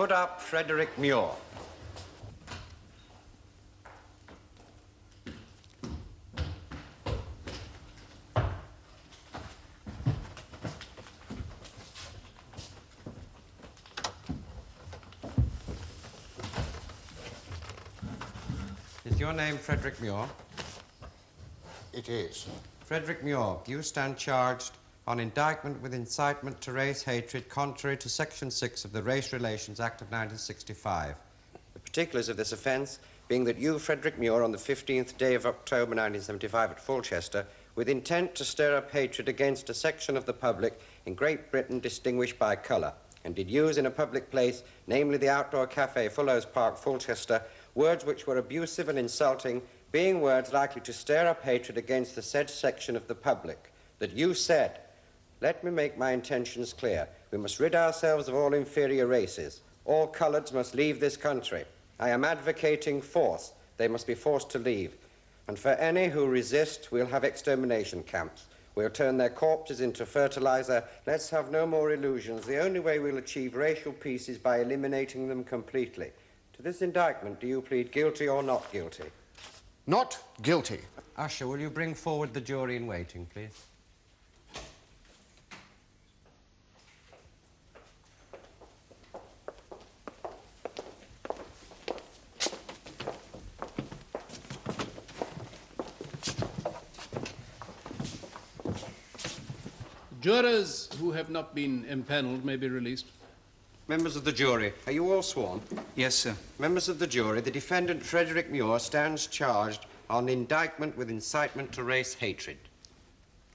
put up Frederick Mure. Is your name Frederick Mure? It is. Frederick Mure, you stand charged on indictment with incitement to race hatred contrary to Section 6 of the Race Relations Act of 1965. The particulars of this offence being that you, Frederick Mure, on the 15th day of October 1975 at Fulchester, with intent to stir up hatred against a section of the public in Great Britain distinguished by colour, and did use in a public place, namely the outdoor cafe Fullows Park, Fulchester, words which were abusive and insulting, being words likely to stir up hatred against the said section of the public, that you said, let me make my intentions clear. We must rid ourselves of all inferior races. All coloureds must leave this country. I am advocating force. They must be forced to leave. And for any who resist, we'll have extermination camps. We'll turn their corpses into fertilizer. Let's have no more illusions. The only way we'll achieve racial peace is by eliminating them completely. To this indictment, do you plead guilty or not guilty? Not guilty. Usher, will you bring forward the jury in waiting, please? Jurors who have not been empaneled may be released. Members of the jury, are you all sworn? Yes, sir. Members of the jury, the defendant, Frederick Mure, stands charged on indictment with incitement to race hatred.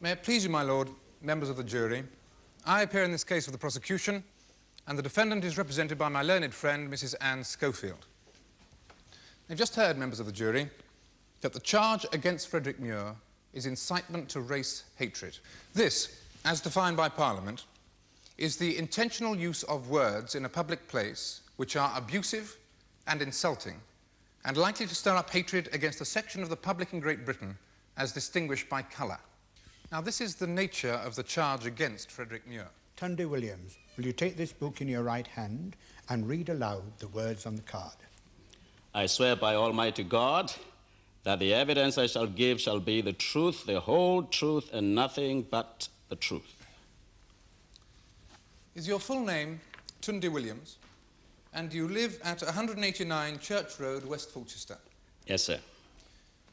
May it please you, my lord, members of the jury, I appear in this case for the prosecution, and the defendant is represented by my learned friend, Mrs. Anne Schofield. You've just heard, members of the jury, that the charge against Frederick Mure is incitement to race hatred. This, as defined by Parliament, is the intentional use of words in a public place which are abusive and insulting and likely to stir up hatred against a section of the public in Great Britain as distinguished by colour. Now, this is the nature of the charge against Frederick Mure. Tundi Williams, will you take this book in your right hand and read aloud the words on the card? I swear by Almighty God that the evidence I shall give shall be the truth, the whole truth, and nothing but the truth. Is your full name Tundi Williams, and you live at 189 Church Road, West Fulchester? Yes, sir.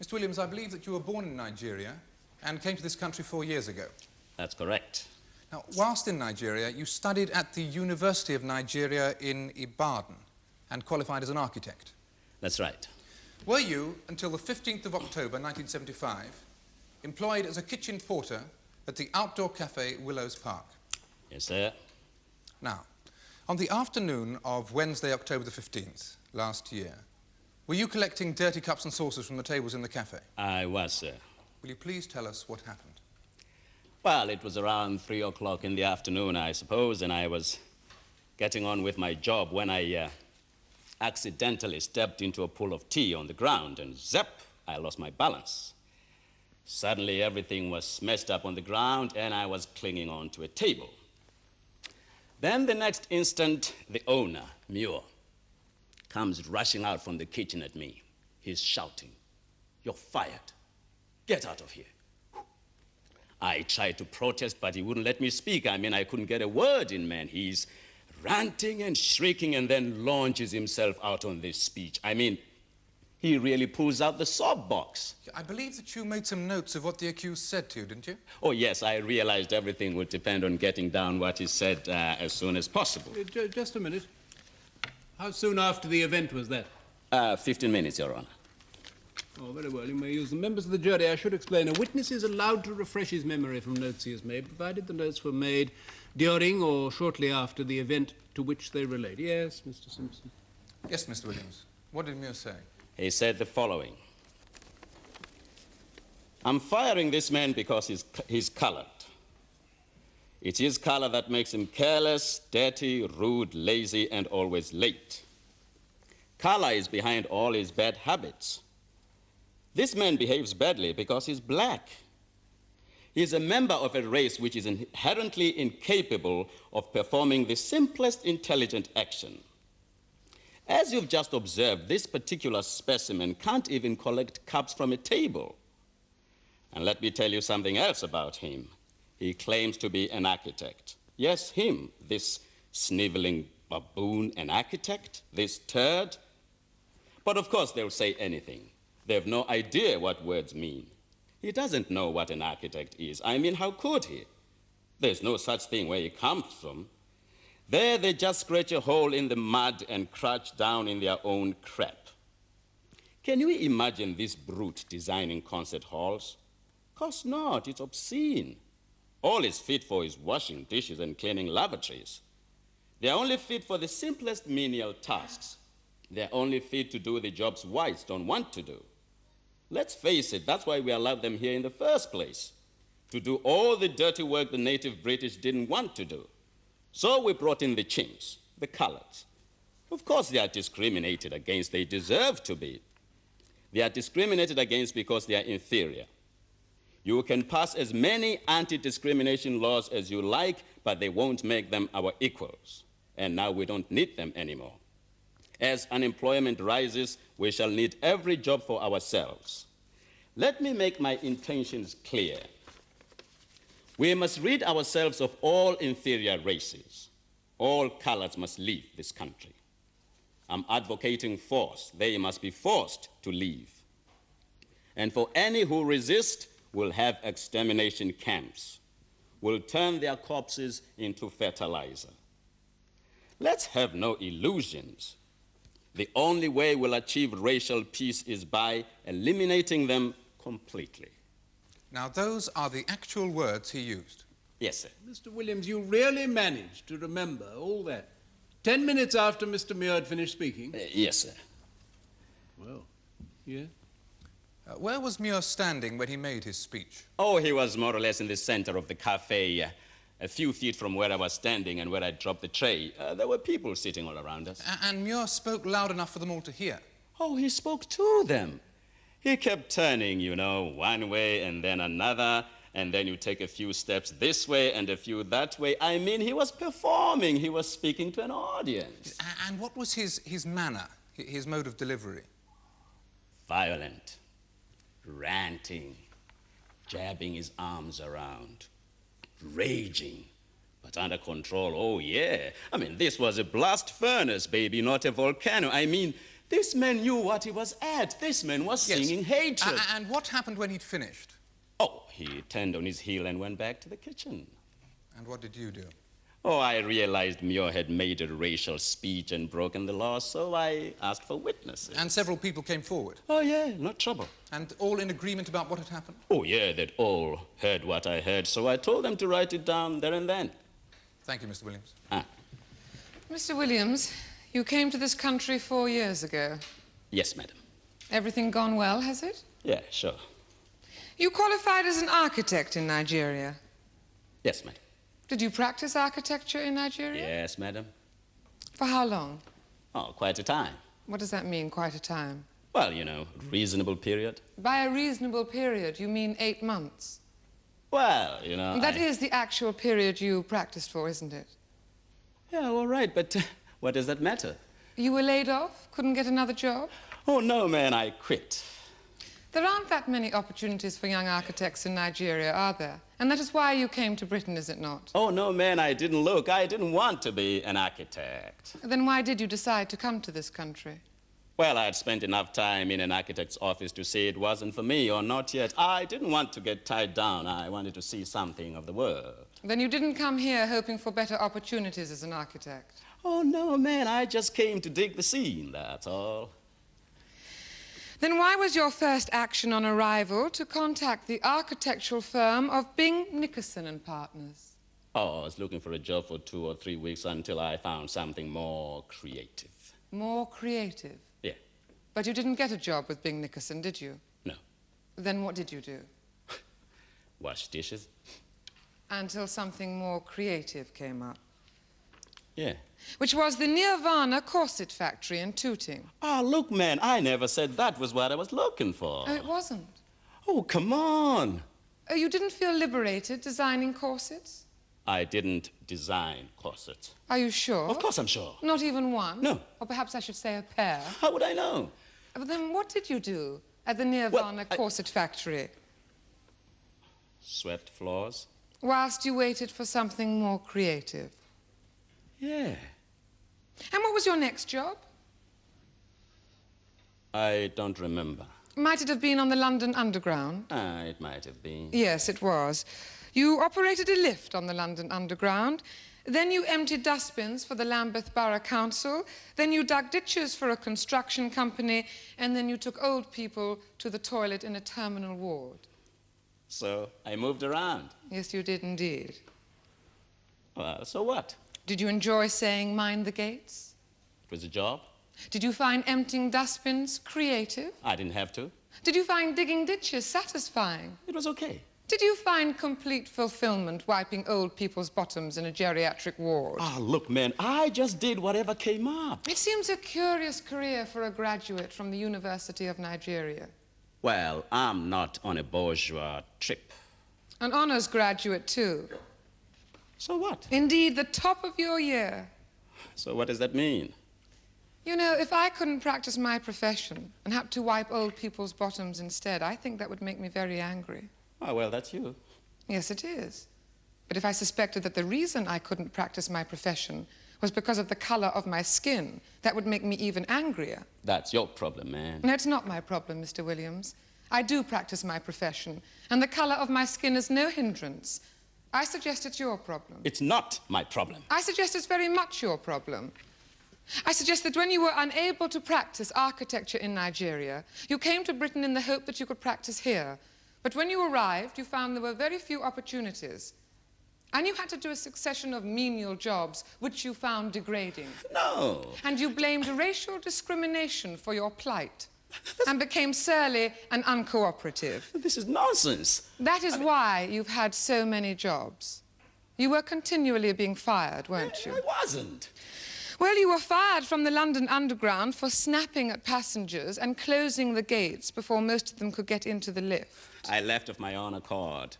Mr. Williams, I believe that you were born in Nigeria and came to this country 4 years ago. That's correct. Now, whilst in Nigeria, you studied at the University of Nigeria in Ibadan and qualified as an architect. That's right. Were you, until the 15th of October 1975, employed as a kitchen porter at the outdoor cafe Willows Park? Yes, sir. Now, on the afternoon of Wednesday, October the 15th, last year, were you collecting dirty cups and saucers from the tables in the cafe? I was, sir. Will you please tell us what happened? Well, it was around 3 o'clock in the afternoon, I suppose, and I was getting on with my job when I accidentally stepped into a pool of tea on the ground, and zap, I lost my balance. Suddenly, everything was messed up on the ground, and I was clinging on to a table. Then the next instant, the owner, Mure, comes rushing out from the kitchen at me. He's shouting, "You're fired. Get out of here." I tried to protest, but he wouldn't let me speak. I mean, I couldn't get a word in, man. He's ranting and shrieking and then launches himself out on this speech. I mean, he really pulls out the soap box. I believe that you made some notes of what the accused said to you, didn't you? Oh, yes, I realized everything would depend on getting down what he said as soon as possible. Just a minute. How soon after the event was that? 15 minutes, Your Honor. Oh, very well. You may use them. Members of the jury, I should explain. A witness is allowed to refresh his memory from notes he has made, provided the notes were made during or shortly after the event to which they relate. Yes, Mr. Simpson. Yes, Mr. Williams. What did Mure say? He said the following. I'm firing this man because he's colored. It's his color that makes him careless, dirty, rude, lazy, and always late. Color is behind all his bad habits. This man behaves badly because he's black. He's a member of a race which is inherently incapable of performing the simplest intelligent action. As you've just observed, this particular specimen can't even collect cups from a table. And let me tell you something else about him. He claims to be an architect. Yes, him, this sniveling baboon, an architect, this turd. But of course they'll say anything. They have no idea what words mean. He doesn't know what an architect is. I mean, how could he? There's no such thing where he comes from. There they just scratch a hole in the mud and crouch down in their own crap. Can you imagine this brute designing concert halls? Of course not, it's obscene. All he's fit for is washing dishes and cleaning lavatories. They're only fit for the simplest menial tasks. They're only fit to do the jobs whites don't want to do. Let's face it, that's why we allowed them here in the first place, to do all the dirty work the native British didn't want to do. So we brought in the chimps, the colours. Of course they are discriminated against, they deserve to be. They are discriminated against because they are inferior. You can pass as many anti-discrimination laws as you like, but they won't make them our equals. And now we don't need them anymore. As unemployment rises, we shall need every job for ourselves. Let me make my intentions clear. We must rid ourselves of all inferior races. All colors must leave this country. I'm advocating force. They must be forced to leave. And for any who resist, we'll have extermination camps. We'll turn their corpses into fertilizer. Let's have no illusions. The only way we'll achieve racial peace is by eliminating them completely. Now, those are the actual words he used. Yes, sir. Mr. Williams, you really managed to remember all that. 10 minutes after Mr. Mure had finished speaking? Yes, sir. Well, yeah? Where was Mure standing when he made his speech? Oh, he was more or less in the center of the cafe, a few feet from where I was standing and where I dropped the tray. There were people sitting all around us. And Mure spoke loud enough for them all to hear? Oh, he spoke to them. He kept turning, you know, one way and then another, and then you take a few steps this way and a few that way. I mean, he was performing. He was speaking to an audience. And what was his manner, his mode of delivery? Violent, ranting, jabbing his arms around, raging, but under control. Oh, yeah. I mean, this was a blast furnace, baby, not a volcano. I mean, this man knew what he was at. This man was singing hatred. And what happened when he'd finished? Oh, he turned on his heel and went back to the kitchen. And what did you do? Oh, I realized Mure had made a racial speech and broken the law, so I asked for witnesses. And several people came forward? Oh, yeah, no trouble. And all in agreement about what had happened? Oh, yeah, they'd all heard what I heard, so I told them to write it down there and then. Thank you, Mr. Williams. Mr. Williams, you came to this country 4 years ago. Yes, madam. Everything gone well, has it? Yeah, sure. You qualified as an architect in Nigeria. Yes, madam. Did you practice architecture in Nigeria? Yes, madam. For how long? Oh, quite a time. What does that mean, quite a time? Well, you know, reasonable period. By a reasonable period, you mean 8 months? Well, you know, That is the actual period you practiced for, isn't it? Yeah, all right, but what does that matter? You were laid off? Couldn't get another job? Oh, no, man, I quit. There aren't that many opportunities for young architects in Nigeria, are there? And that is why you came to Britain, is it not? Oh, no, man, I didn't look. I didn't want to be an architect. Then why did you decide to come to this country? Well, I had spent enough time in an architect's office to say it wasn't for me, or not yet. I didn't want to get tied down. I wanted to see something of the world. Then you didn't come here hoping for better opportunities as an architect? Oh, no, man, I just came to dig the scene, that's all. Then why was your first action on arrival to contact the architectural firm of Bing, Nickerson and Partners? Oh, I was looking for a job for 2 or 3 weeks until I found something more creative. More creative? Yeah. But you didn't get a job with Bing Nickerson, did you? No. Then what did you do? Wash dishes. Until something more creative came up. Yeah. Which was the Nirvana corset factory in Tooting. Ah, look, man, I never said that was what I was looking for. Oh, it wasn't? Oh, come on. Oh, you didn't feel liberated designing corsets? I didn't design corsets. Are you sure? Of course I'm sure. Not even one? No. Or perhaps I should say a pair. How would I know? But then what did you do at the Nirvana corset factory? Swept floors? Whilst you waited for something more creative. Yeah. And what was your next job? I don't remember. Might it have been on the London Underground? It might have been. Yes, it was. You operated a lift on the London Underground. Then you emptied dustbins for the Lambeth Borough Council. Then you dug ditches for a construction company. And then you took old people to the toilet in a terminal ward. So I moved around. Yes, you did indeed. Well, so what? Did you enjoy saying, mind the gates? It was a job. Did you find emptying dustbins creative? I didn't have to. Did you find digging ditches satisfying? It was okay. Did you find complete fulfillment wiping old people's bottoms in a geriatric ward? Ah, look, man, I just did whatever came up. It seems a curious career for a graduate from the University of Nigeria. Well, I'm not on a bourgeois trip. An honours graduate, too. So what? Indeed, the top of your year. So what does that mean? You know, if I couldn't practice my profession and had to wipe old people's bottoms instead, I think that would make me very angry. Oh, well, that's you. Yes, it is. But if I suspected that the reason I couldn't practice my profession was because of the colour of my skin, that would make me even angrier. That's your problem, man. No, it's not my problem, Mr. Williams. I do practice my profession, and the colour of my skin is no hindrance. I suggest it's your problem. It's not my problem. I suggest it's very much your problem. I suggest that when you were unable to practice architecture in Nigeria, you came to Britain in the hope that you could practice here. But when you arrived, you found there were very few opportunities. And you had to do a succession of menial jobs, which you found degrading. No. And you blamed racial discrimination for your plight and became surly and uncooperative. This is nonsense. That is why you've had so many jobs. You were continually being fired, weren't you? I wasn't. Well, you were fired from the London Underground for snapping at passengers and closing the gates before most of them could get into the lift. I left of my own accord.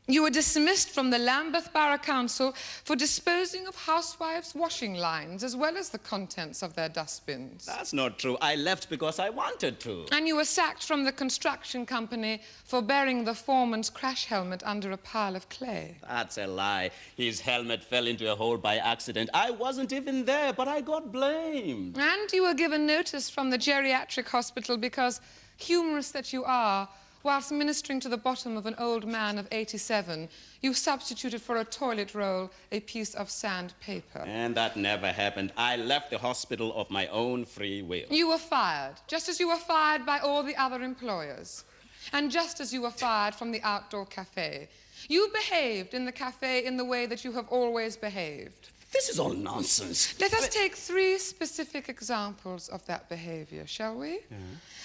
You were dismissed from the Lambeth Borough Council for disposing of housewives' washing lines as well as the contents of their dustbins. That's not true. I left because I wanted to. And you were sacked from the construction company for burying the foreman's crash helmet under a pile of clay. That's a lie. His helmet fell into a hole by accident. I wasn't even there, but I got blamed. And you were given notice from the geriatric hospital because, humorous that you are, whilst ministering to the bottom of an old man of 87, you substituted for a toilet roll a piece of sandpaper. And that never happened. I left the hospital of my own free will. You were fired, just as you were fired by all the other employers. And just as you were fired from the outdoor cafe. You behaved in the cafe in the way that you have always behaved. This is all nonsense. Let us take 3 specific examples of that behaviour, shall we? Yeah.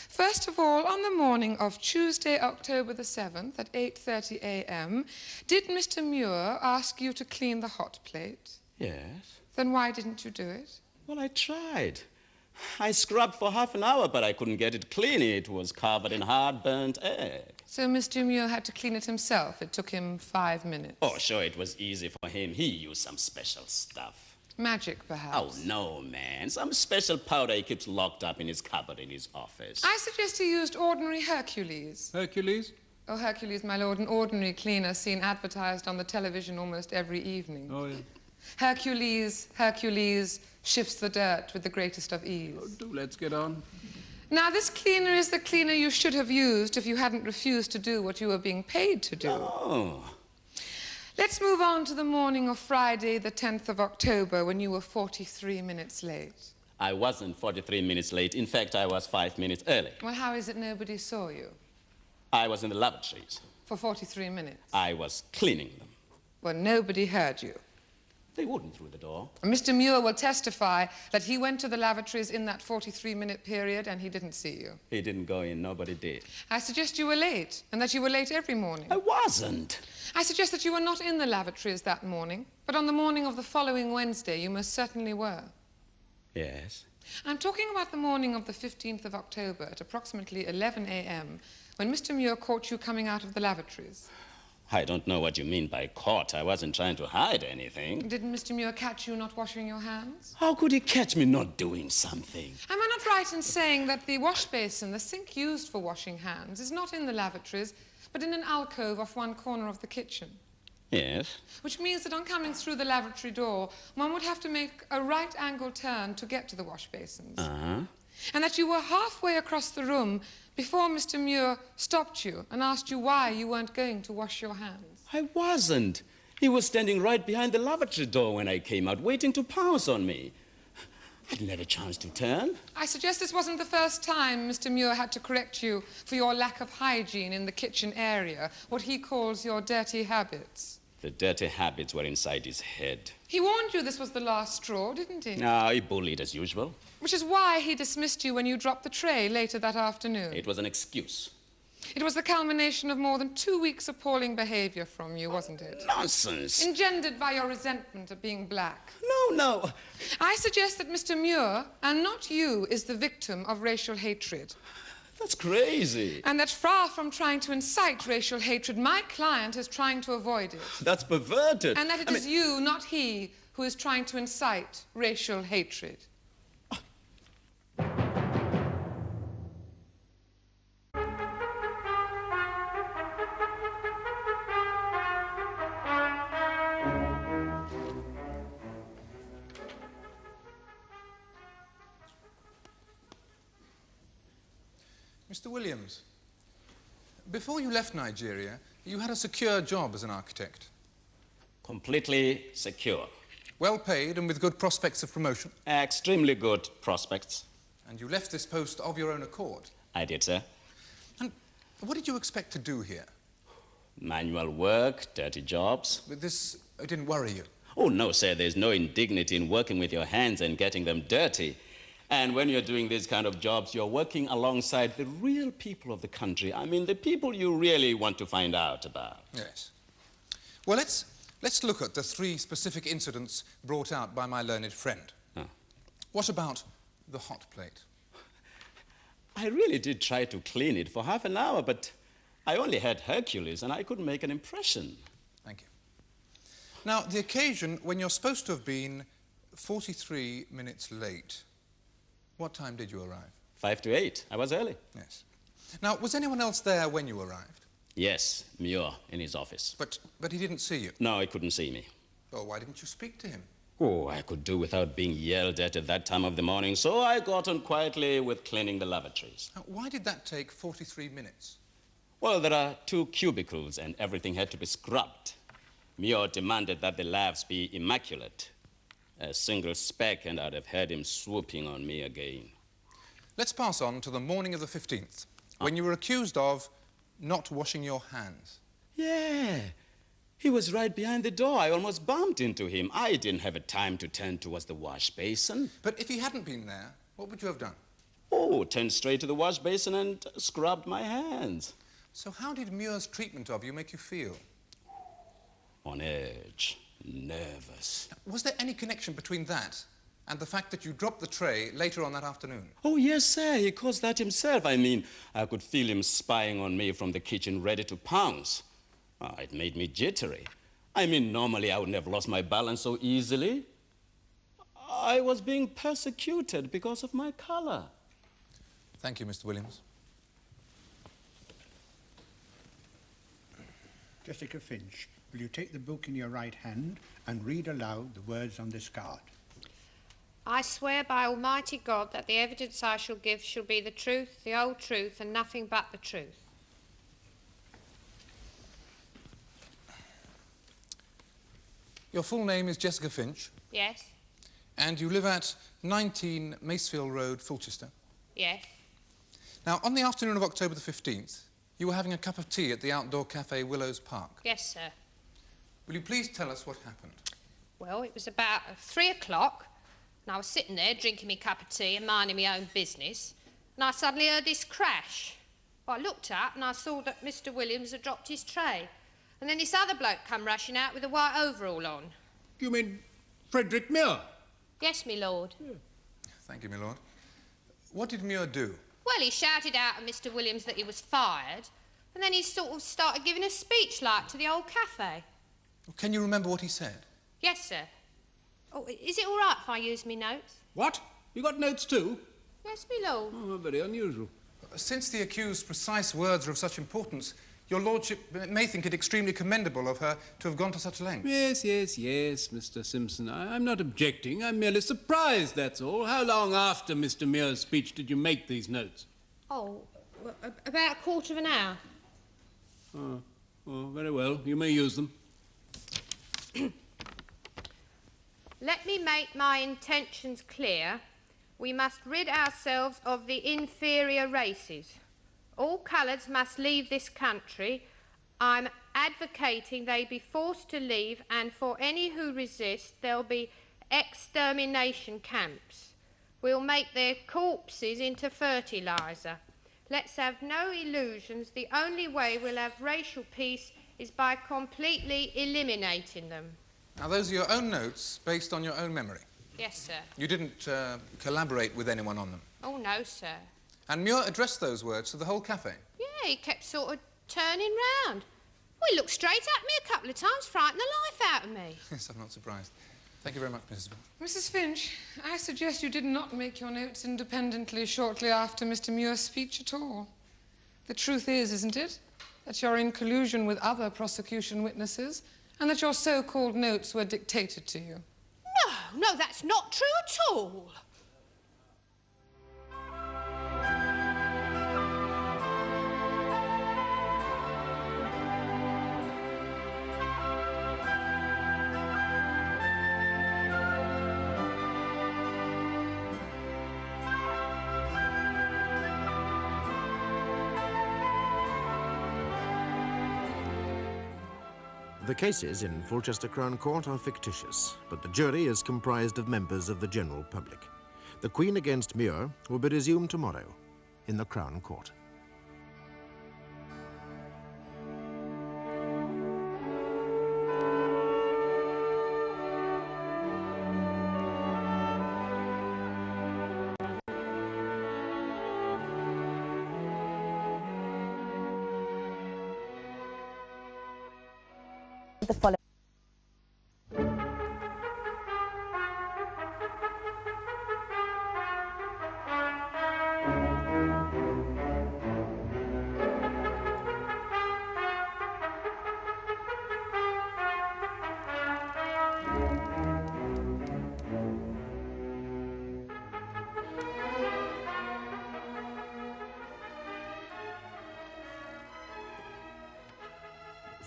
First of all, on the morning of Tuesday, October the 7th at 8:30 a.m., did Mr. Mure ask you to clean the hot plate? Yes. Then why didn't you do it? Well, I tried. I scrubbed for half an hour, but I couldn't get it clean. It was covered in hard burnt egg. So Mr. Mure had to clean it himself. It took him 5 minutes. Oh, sure, it was easy for him. He used some special stuff. Magic, perhaps? Oh, no, man. Some special powder he keeps locked up in his cupboard in his office. I suggest he used ordinary Hercules. Hercules? Oh, Hercules, my lord, an ordinary cleaner seen advertised on the television almost every evening. Oh, yeah. Hercules shifts the dirt with the greatest of ease. Oh, do let's get on. Now, this cleaner is the cleaner you should have used if you hadn't refused to do what you were being paid to do. Oh. Let's move on to the morning of Friday, the 10th of October, when you were 43 minutes late. I wasn't 43 minutes late. In fact, I was 5 minutes early. Well, how is it nobody saw you? I was in the lavatories. For 43 minutes? I was cleaning them. Well, nobody heard you. They wouldn't through the door. Mr. Mure will testify that he went to the lavatories in that 43-minute period and he didn't see you. He didn't go in. Nobody did. I suggest you were late, and that you were late every morning. I wasn't. I suggest that you were not in the lavatories that morning, but on the morning of the following Wednesday, you most certainly were. Yes. I'm talking about the morning of the 15th of October at approximately 11 a.m., when Mr. Mure caught you coming out of the lavatories. I don't know what you mean by caught. I wasn't trying to hide anything. Didn't Mr. Mure catch you not washing your hands? How could he catch me not doing something? Am I not right in saying that the wash basin, the sink used for washing hands, is not in the lavatories, but in an alcove off one corner of the kitchen? Yes. Which means that on coming through the lavatory door, one would have to make a right-angle turn to get to the wash basins. Uh-huh. And that you were halfway across the room before Mr. Mure stopped you and asked you why you weren't going to wash your hands. I wasn't. He was standing right behind the lavatory door when I came out, waiting to pounce on me. I didn't have a chance to turn. I suggest this wasn't the first time Mr. Mure had to correct you for your lack of hygiene in the kitchen area, what he calls your dirty habits. The dirty habits were inside his head. He warned you this was the last straw, didn't he? No, he bullied as usual. Which is why he dismissed you when you dropped the tray later that afternoon. It was an excuse. It was the culmination of more than 2 weeks' appalling behaviour from you, wasn't it? Nonsense. Engendered by your resentment of being black. No. I suggest that Mr. Mure, and not you, is the victim of racial hatred. That's crazy. And that far from trying to incite racial hatred, my client is trying to avoid it. That's perverted. And that it is you, not he, who is trying to incite racial hatred. Mr. Williams, before you left Nigeria, you had a secure job as an architect. Completely secure. Well paid and with good prospects of promotion. Extremely good prospects. And you left this post of your own accord. I did, sir. And what did you expect to do here? Manual work, dirty jobs. But this didn't worry you? Oh, no, sir. There's no indignity in working with your hands and getting them dirty. And when you're doing these kind of jobs, you're working alongside the real people of the country. I mean, the people you really want to find out about. Yes. Well, let's look at the 3 specific incidents brought out by my learned friend. Oh. What about the hot plate? I really did try to clean it for half an hour, but I only had Hercules and I couldn't make an impression. Thank you. Now, the occasion when you're supposed to have been 43 minutes late. What time did you arrive? 5 to 8. I was early. Yes. Now, was anyone else there when you arrived? Yes, Mure in his office. But he didn't see you? No, he couldn't see me. Well, why didn't you speak to him? Oh, I could do without being yelled at that time of the morning, so I got on quietly with cleaning the lavatories. Now, why did that take 43 minutes? Well, there are 2 cubicles and everything had to be scrubbed. Mure demanded that the lavs be immaculate. A single speck and I'd have had him swooping on me again. Let's pass on to the morning of the 15th, when you were accused of not washing your hands. Yeah. He was right behind the door. I almost bumped into him. I didn't have a time to turn towards the wash basin. But if he hadn't been there, what would you have done? Oh, turned straight to the wash basin and scrubbed my hands. So how did Mure's treatment of you make you feel? On edge. Nervous. Was there any connection between that and the fact that you dropped the tray later on that afternoon? Oh, yes, sir. He caused that himself. I mean, I could feel him spying on me from the kitchen, ready to pounce. Oh, it made me jittery. I mean, normally I wouldn't have lost my balance so easily. I was being persecuted because of my color. Thank you, Mr. Williams. Jessica Finch, will you take the book in your right hand and read aloud the words on this card? I swear by Almighty God that the evidence I shall give shall be the truth, the whole truth, and nothing but the truth. Your full name is Jessica Finch, Yes, and you live at 19 Macefield Road, Fulchester. yes, Now, on the afternoon of October the 15th, you were having a cup of tea at the outdoor cafe Willows Park. yes, sir. Will you please tell us what happened? Well, it was about 3 o'clock, and I was sitting there drinking me cup of tea and minding my own business, and I suddenly heard this crash. Well, I looked up and I saw that Mr. Williams had dropped his tray, and then this other bloke come rushing out with a white overall on. You mean Frederick Mure? Yes, me lord. Thank you, my lord. What did Mure do? Well, he shouted out at Mr. Williams that he was fired, And then he sort of started giving a speech like to the old cafe. Can you remember what he said? Yes, sir. Oh, is it all right if I use me notes? What? You got notes too? Yes, me lord. Oh, very unusual. Since the accused's precise words are of such importance, your lordship may think it extremely commendable of her to have gone to such lengths. Yes, Mr. Simpson. I'm not objecting. I'm merely surprised, that's all. How long after Mr. Mure's speech did you make these notes? Oh, well, about a quarter of an hour. Oh, very well. You may use them. Let me make my intentions clear. We must rid ourselves of the inferior races. All coloureds must leave this country. I'm advocating they be forced to leave, and for any who resist, there'll be extermination camps. We'll make their corpses into fertiliser. Let's have no illusions. The only way we'll have racial peace is by completely eliminating them. Now, those are your own notes based on your own memory. Yes, sir. You didn't collaborate with anyone on them. Oh, no, sir. And Mure addressed those words to the whole cafe. Yeah, he kept sort of turning round. Well, he looked straight at me a couple of times, frightened the life out of me. Yes, I'm not surprised. Thank you very much, Mrs. Finch. Mrs. Finch, I suggest you did not make your notes independently shortly after Mr. Mure's speech at all. The truth is, isn't it, that you're in collusion with other prosecution witnesses and that your so-called notes were dictated to you? No, that's not true at all. The cases in Fulchester Crown Court are fictitious, but the jury is comprised of members of the general public. The Queen against Mure will be resumed tomorrow in the Crown Court. The following.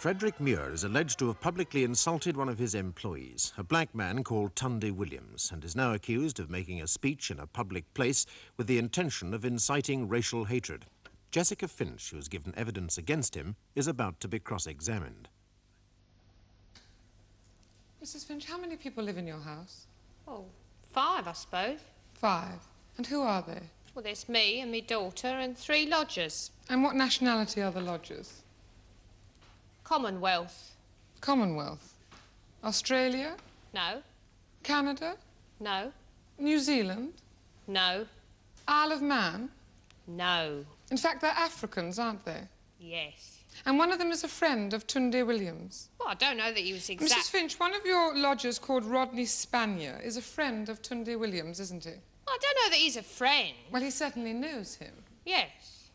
Frederick Mure is alleged to have publicly insulted one of his employees, a black man called Tundi Williams, and is now accused of making a speech in a public place with the intention of inciting racial hatred. Jessica Finch, who has given evidence against him, is about to be cross-examined. Mrs. Finch, how many people live in your house? Oh, 5, I suppose. 5. And who are they? Well, there's me and me daughter and 3 lodgers. And what nationality are the lodgers? Commonwealth. Commonwealth. Australia? No. Canada? No. New Zealand? No. Isle of Man? No. In fact, they're Africans, aren't they? Yes. And one of them is a friend of Tundi Williams. Well, I don't know that he was Mrs. Finch, one of your lodgers called Rodney Spanier is a friend of Tundi Williams, isn't he? I don't know that he's a friend. Well, he certainly knows him. Yes.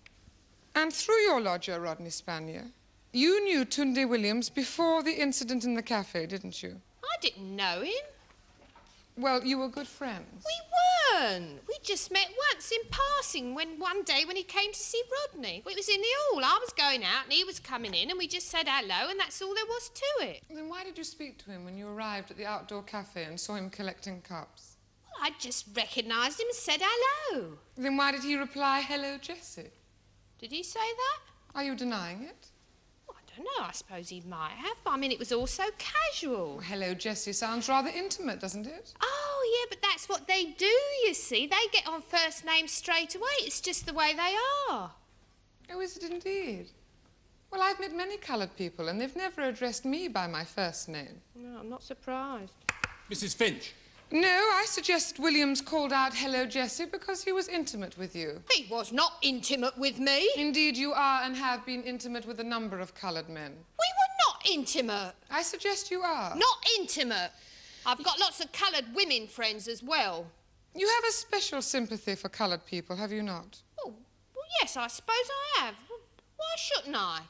And through your lodger, Rodney Spanier, you knew Tundi Williams before the incident in the cafe, didn't you? I didn't know him. Well, you were good friends. We weren't. We just met once in passing one day when he came to see Rodney. Well, it was in the hall. I was going out and he was coming in and we just said hello and that's all there was to it. Then why did you speak to him when you arrived at the outdoor cafe and saw him collecting cups? Well, I just recognised him and said hello. Then why did he reply, hello, Jessie? Did he say that? Are you denying it? I don't know, I suppose he might have, but I mean, it was all so casual. Oh, hello, Jessie sounds rather intimate, doesn't it? Oh, yeah, but that's what they do, you see. They get on first names straight away. It's just the way they are. Oh, is it indeed? Well, I've met many coloured people, and they've never addressed me by my first name. No, I'm not surprised. Mrs. Finch, No, I suggest Williams called out hello, Jessie, because he was intimate with you. He was not intimate with me. Indeed, you are and have been intimate with a number of coloured men. We were not intimate. I suggest you are. Not intimate. I've got lots of coloured women friends as well. You have a special sympathy for coloured people, have you not? Oh, well, yes, I suppose I have. Why shouldn't I?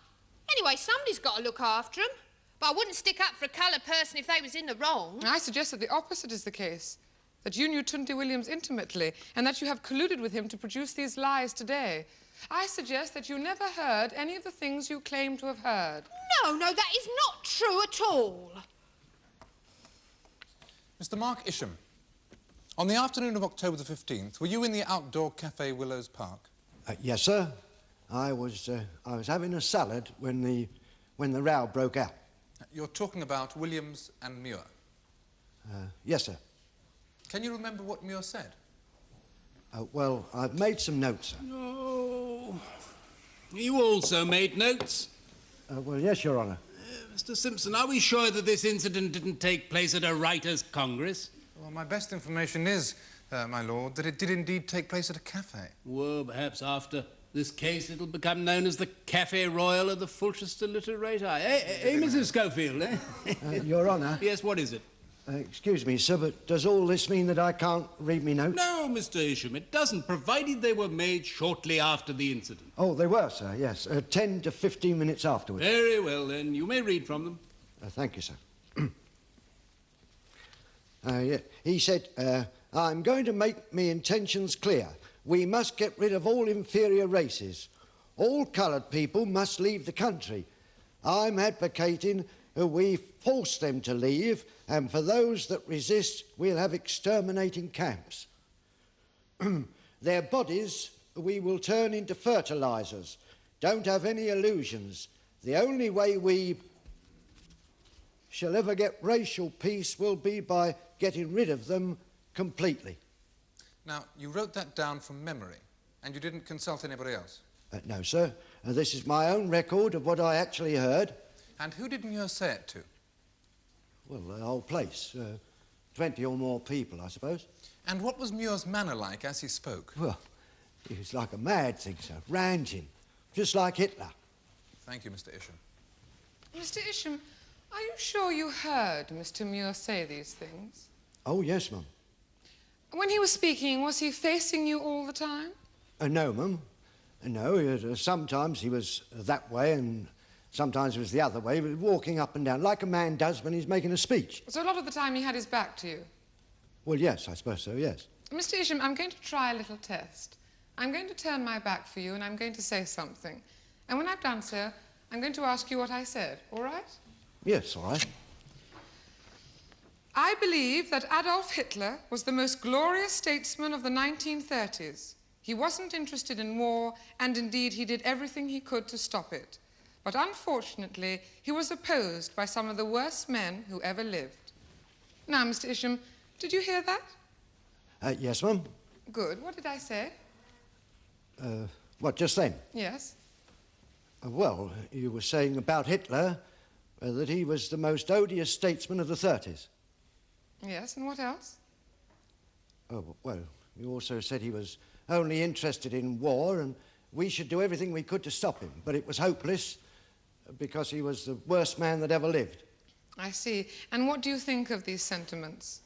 Anyway, somebody's got to look after them. But I wouldn't stick up for a coloured person if they was in the wrong. I suggest that the opposite is the case. That you knew Tundi Williams intimately and that you have colluded with him to produce these lies today. I suggest that you never heard any of the things you claim to have heard. No, that is not true at all. Mr. Mark Isham, on the afternoon of October the 15th, were you in the outdoor cafe Willows Park? Yes, sir. I was having a salad when the row broke out. You're talking about Williams and Mure. Yes, sir. Can you remember what Mure said? Well, I've made some notes, sir. Oh, you also made notes? Well, yes, Your Honour. Mr. Simpson, are we sure that this incident didn't take place at a writers' congress? Well, my best information is, my lord, that it did indeed take place at a cafe. Well, perhaps after this case it'll become known as the Café Royal of the Fulchester Literator. Eh, Mrs. Schofield, eh? Your Honour. Yes, what is it? Excuse me, sir, but does all this mean that I can't read me notes? No, Mr. Isham, it doesn't, provided they were made shortly after the incident. Oh, they were, sir, yes. 10 to 15 minutes afterwards. Very well, then. You may read from them. Thank you, sir. Yeah. He said, I'm going to make me intentions clear. We must get rid of all inferior races. All coloured people must leave the country. I'm advocating we force them to leave, and for those that resist, we'll have exterminating camps. Their bodies we will turn into fertilisers. Don't have any illusions. The only way we shall ever get racial peace will be by getting rid of them completely. Now, you wrote that down from memory, and you didn't consult anybody else? No, sir. This is my own record of what I actually heard. And who did Mure say it to? Well, the whole place. 20 or more people, I suppose. And what was Mure's manner like as he spoke? Well, he was like a mad thing, sir. Ranting. Just like Hitler. Thank you, Mr. Isham. Mr. Isham, are you sure you heard Mr. Mure say these things? Oh, yes, ma'am. When he was speaking, was he facing you all the time? No, ma'am. No, sometimes he was that way and sometimes it was the other way, walking up and down, like a man does when he's making a speech. So a lot of the time he had his back to you? Well, yes, I suppose so, yes. Mr. Isham, I'm going to try a little test. I'm going to turn my back for you and I'm going to say something. And when I've done so, I'm going to ask you what I said, all right? Yes, all right. I believe that Adolf Hitler was the most glorious statesman of the 1930s. He wasn't interested in war, and indeed he did everything he could to stop it. But unfortunately, he was opposed by some of the worst men who ever lived. Now, Mr. Isham, did you hear that? Yes, ma'am. Good. What did I say? What, just then? Yes. Well, you were saying about Hitler that he was the most odious statesman of the 30s. Yes, and what else? Oh, well, you also said he was only interested in war and we should do everything we could to stop him, but it was hopeless because he was the worst man that ever lived. I see. And what do you think of these sentiments?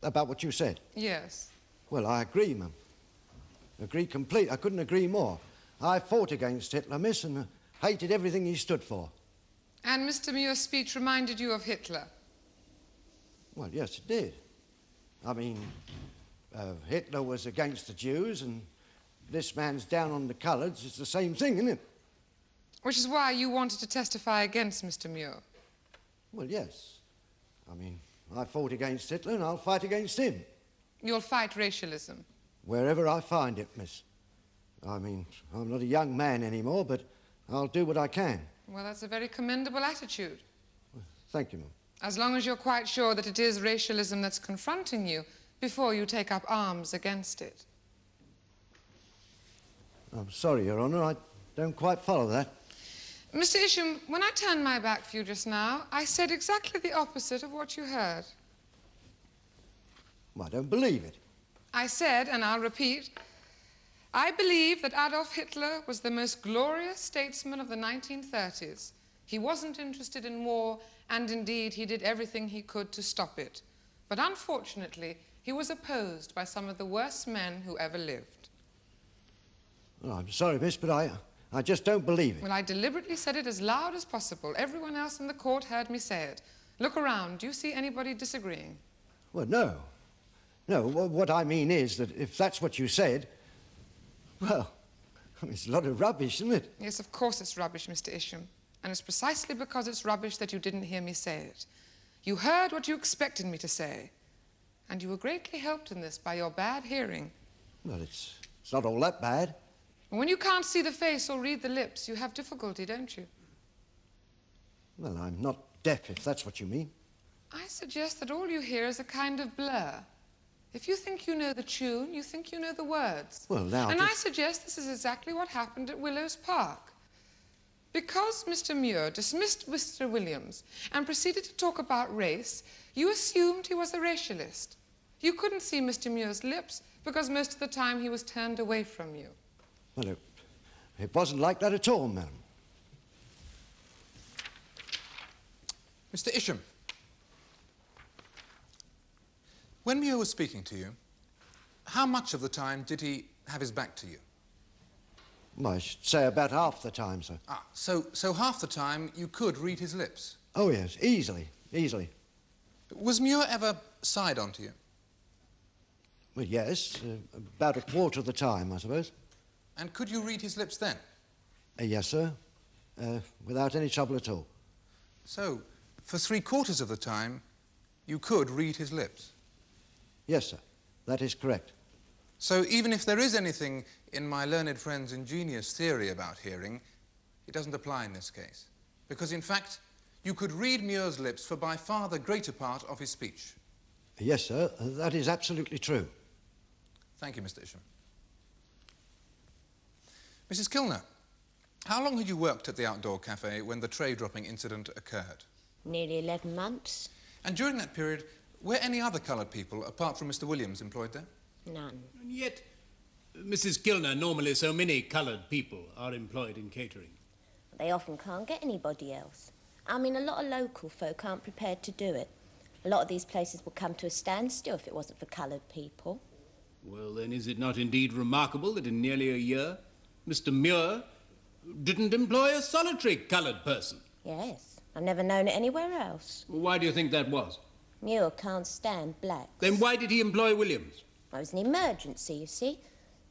About what you said? Yes. Well, I agree, ma'am. Agree complete. I couldn't agree more. I fought against Hitler, miss, and hated everything he stood for. And Mr. Mure's speech reminded you of Hitler? Well, yes, it did. I mean, Hitler was against the Jews, and this man's down on the coloureds. It's the same thing, isn't it? Which is why you wanted to testify against Mr. Mure. Well, yes. I mean, I fought against Hitler, and I'll fight against him. You'll fight racialism? Wherever I find it, miss. I mean, I'm not a young man anymore, but I'll do what I can. Well, that's a very commendable attitude. Well, thank you, ma'am. As long as you're quite sure that it is racialism that's confronting you before you take up arms against it. I'm sorry, Your Honour, I don't quite follow that. Mr. Isham, when I turned my back for you just now, I said exactly the opposite of what you heard. Well, I don't believe it. I said, and I'll repeat, I believe that Adolf Hitler was the most glorious statesman of the 1930s. He wasn't interested in war, and indeed he did everything he could to stop it. But unfortunately, he was opposed by some of the worst men who ever lived. Well, I'm sorry, miss, but I just don't believe it. Well, I deliberately said it as loud as possible. Everyone else in the court heard me say it. Look around. Do you see anybody disagreeing? Well, no. No, what I mean is that if that's what you said, well, it's a lot of rubbish, isn't it? Yes, of course it's rubbish, Mr. Isham. And it's precisely because it's rubbish that you didn't hear me say it. You heard what you expected me to say. And you were greatly helped in this by your bad hearing. Well, it's not all that bad. And when you can't see the face or read the lips, you have difficulty, don't you? Well, I'm not deaf, if that's what you mean. I suggest that all you hear is a kind of blur. If you think you know the tune, you think you know the words. Well, now... And I suggest this is exactly what happened at Willows Park. Because Mr. Mure dismissed Mr. Williams and proceeded to talk about race, you assumed he was a racialist. You couldn't see Mr. Mure's lips because most of the time he was turned away from you. Well, it wasn't like that at all, madam. Mr. Isham, when Mure was speaking to you, how much of the time did he have his back to you? Well, I should say about half the time, sir. Ah, so half the time you could read his lips? Oh, yes, easily, easily. Was Mure ever side on to you? Well, yes, about a quarter of the time, I suppose. And could you read his lips then? Yes, sir, without any trouble at all. So, for 3/4 of the time, you could read his lips? Yes, sir, that is correct. So even if there is anything in my learned friend's ingenious theory about hearing, it doesn't apply in this case. Because, in fact, you could read Mure's lips for by far the greater part of his speech. Yes, sir, that is absolutely true. Thank you, Mr. Isham. Mrs. Kilner, how long had you worked at the outdoor cafe when the tray dropping incident occurred? Nearly 11 months. And during that period, were any other coloured people, apart from Mr. Williams, employed there? None. And yet, Mrs. Kilner, normally so many coloured people are employed in catering. They often can't get anybody else. I mean, a lot of local folk aren't prepared to do it. A lot of these places would come to a standstill if it wasn't for coloured people. Well, then, is it not indeed remarkable that in nearly a year, Mr. Mure didn't employ a solitary coloured person? Yes. I've never known it anywhere else. Why do you think that was? Mure can't stand blacks. Then why did he employ Williams? It was an emergency, you see.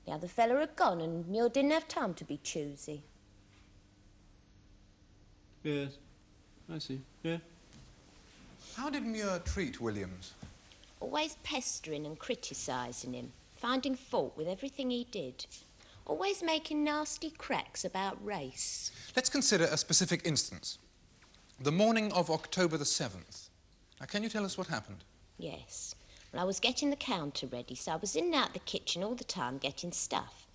The other fella had gone and Mure didn't have time to be choosy. Yes, I see, yeah. How did Mure treat Williams? Always pestering and criticising him, finding fault with everything he did. Always making nasty cracks about race. Let's consider a specific instance. The morning of October the 7th. Now, can you tell us what happened? Yes. Well, I was getting the counter ready, so I was in and out the kitchen all the time getting stuff.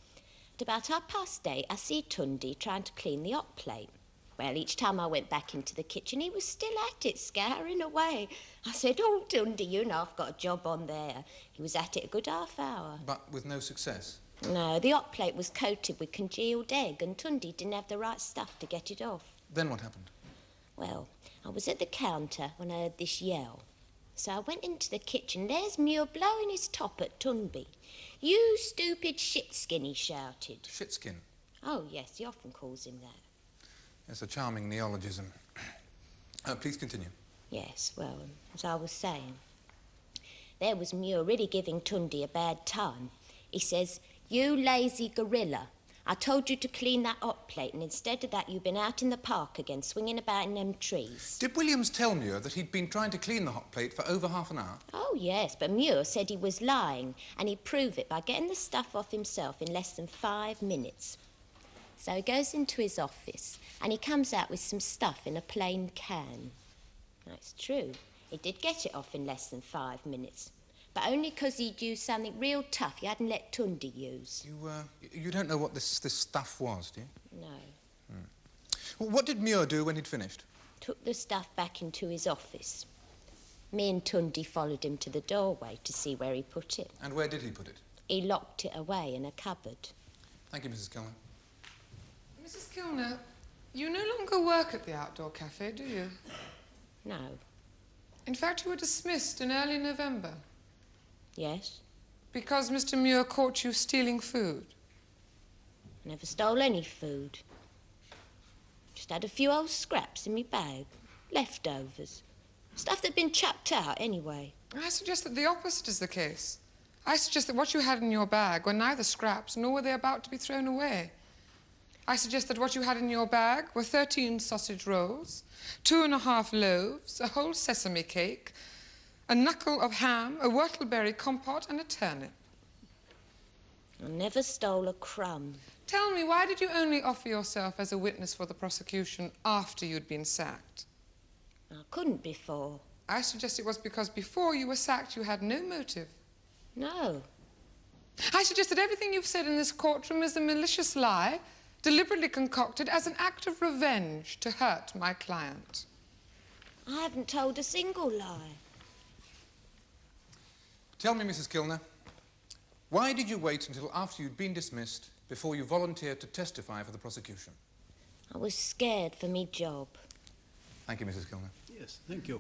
At about 8:30, I see Tundi trying to clean the hot plate. Well, each time I went back into the kitchen, he was still at it, scouring away. I said, "Oh, Tundi, you know I've got a job on there." He was at it a good half hour. But with no success? No, the hot plate was coated with congealed egg, and Tundi didn't have the right stuff to get it off. Then what happened? Well, I was at the counter when I heard this yell. So I went into the kitchen. There's Mure blowing his top at Tundi. "You stupid shitskin," he shouted. Shitskin? Oh, yes, he often calls him that. It's a charming neologism. Please continue. Yes, well, as I was saying, there was Mure really giving Tundi a bad time. He says, "You lazy gorilla. I told you to clean that hot plate, and instead of that, you've been out in the park again, swinging about in them trees." Did Williams tell Mure that he'd been trying to clean the hot plate for over half an hour? Oh, yes, but Mure said he was lying, and he'd prove it by getting the stuff off himself in less than 5 minutes. So he goes into his office, and he comes out with some stuff in a plain can. Now, it's true, he did get it off in less than 5 minutes, but only because he'd used something real tough he hadn't let Tundi use. You don't know what this stuff was, do you? No. Well, what did Mure do when he'd finished? Took the stuff back into his office. Me and Tundi followed him to the doorway to see where he put it. And where did he put it? He locked it away in a cupboard. Thank you, Mrs. Kilner. Mrs. Kilner, you no longer work at the outdoor cafe, do you? No. In fact, you were dismissed in early November. Yes? Because Mr. Mure caught you stealing food. Never stole any food. Just had a few old scraps in me bag. Leftovers. Stuff that'd been chucked out anyway. I suggest that the opposite is the case. I suggest that what you had in your bag were neither scraps nor were they about to be thrown away. I suggest that what you had in your bag were 13 sausage rolls, 2½ loaves, a whole sesame cake, a knuckle of ham, a whortleberry compote, and a turnip. I never stole a crumb. Tell me, why did you only offer yourself as a witness for the prosecution after you'd been sacked? I couldn't before. I suggest it was because before you were sacked you had no motive. No. I suggest that everything you've said in this courtroom is a malicious lie, deliberately concocted as an act of revenge to hurt my client. I haven't told a single lie. Tell me, Mrs. Kilner, why did you wait until after you'd been dismissed before you volunteered to testify for the prosecution? I was scared for me job. Thank you, Mrs. Kilner. Yes, thank you.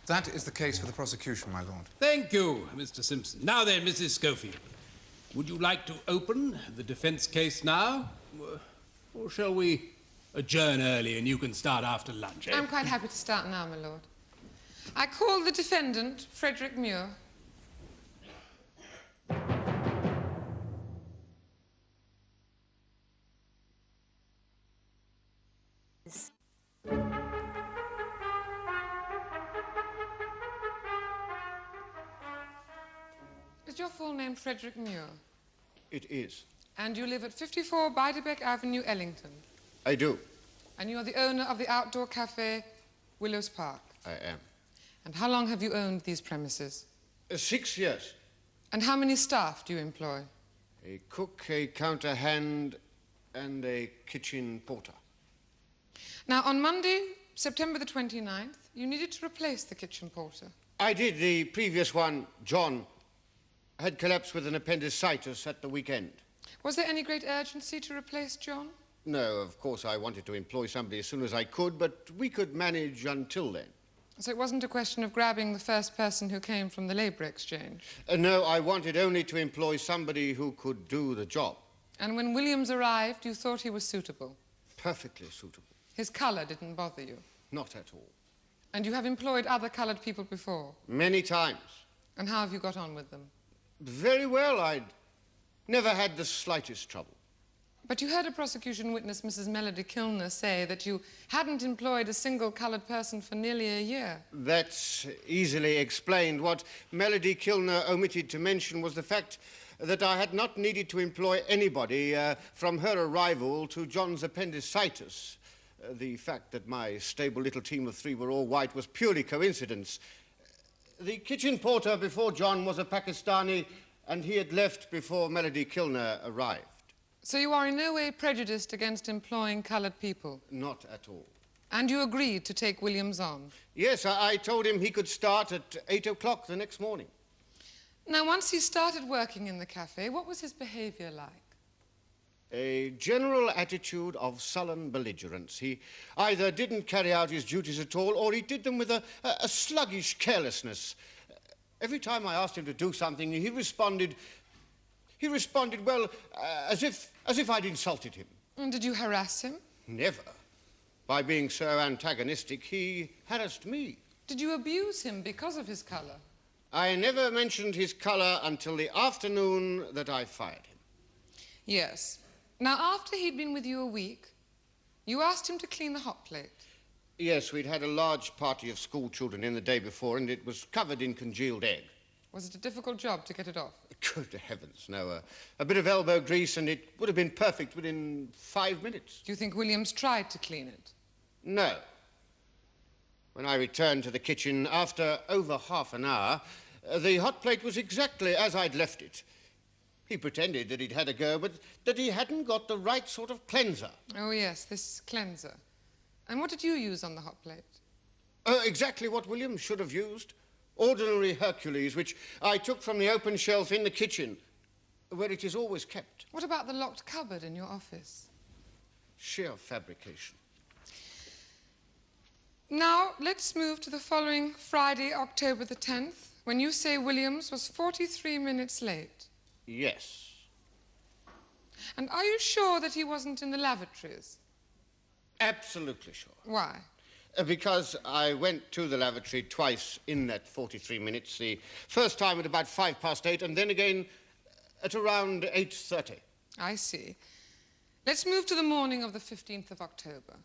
That is the case for the prosecution, my lord. Thank you, Mr. Simpson. Now then, Mrs. Schofield, would you like to open the defence case now? Or shall we adjourn early and you can start after lunch, eh? I'm quite happy to start now, my lord. I call the defendant, Frederick Mure. Is your full name Frederick Mure? It is. And you live at 54 Beiderbecke Avenue, Ellington? I do. And you're the owner of the outdoor cafe, Willows Park? I am. And how long have you owned these premises? 6 years. And how many staff do you employ? A cook, a counter hand, and a kitchen porter. Now, on Monday, September the 29th, you needed to replace the kitchen porter. I did. The previous one, John, had collapsed with an appendicitis at the weekend. Was there any great urgency to replace John? No, of course I wanted to employ somebody as soon as I could, but we could manage until then. So it wasn't a question of grabbing the first person who came from the labour exchange? No, I wanted only to employ somebody who could do the job. And when Williams arrived, you thought he was suitable? Perfectly suitable. His colour didn't bother you? Not at all. And you have employed other coloured people before? Many times. And how have you got on with them? Very well. I'd never had the slightest trouble. But you heard a prosecution witness, Mrs. Melody Kilner, say that you hadn't employed a single coloured person for nearly a year. That's easily explained. What Melody Kilner omitted to mention was the fact that I had not needed to employ anybody from her arrival to John's appendicitis. The fact that my stable little team of 3 were all white was purely coincidence. The kitchen porter before John was a Pakistani, and he had left before Melody Kilner arrived. So you are in no way prejudiced against employing coloured people? Not at all. And you agreed to take Williams on? Yes, I told him he could start at 8 o'clock the next morning. Now, once he started working in the cafe, what was his behaviour like? A general attitude of sullen belligerence. He either didn't carry out his duties at all, or he did them with a sluggish carelessness. Every time I asked him to do something, he responded, well, as if I'd insulted him. And did you harass him? Never. By being so antagonistic, he harassed me. Did you abuse him because of his colour? I never mentioned his colour until the afternoon that I fired him. Yes. Now, after he'd been with you a week, you asked him to clean the hot plate. Yes, we'd had a large party of school children in the day before, and it was covered in congealed egg. Was it a difficult job to get it off? Good heavens, no. A bit of elbow grease, and it would have been perfect within 5 minutes. Do you think Williams tried to clean it? No. When I returned to the kitchen after over half an hour, the hot plate was exactly as I'd left it. He pretended that he'd had a go, but that he hadn't got the right sort of cleanser. Oh, yes, this cleanser. And what did you use on the hot plate? Exactly what Williams should have used. Ordinary Hercules, which I took from the open shelf in the kitchen, where it is always kept. What about the locked cupboard in your office? Sheer fabrication. Now, let's move to the following Friday, October the 10th, when you say Williams was 43 minutes late. Yes. And are you sure that he wasn't in the lavatories? Absolutely sure. Why? Because I went to the lavatory twice in that 43 minutes. The first time at about 8:05, and then again at around 8:30. I see. Let's move to the morning of the 15th of October,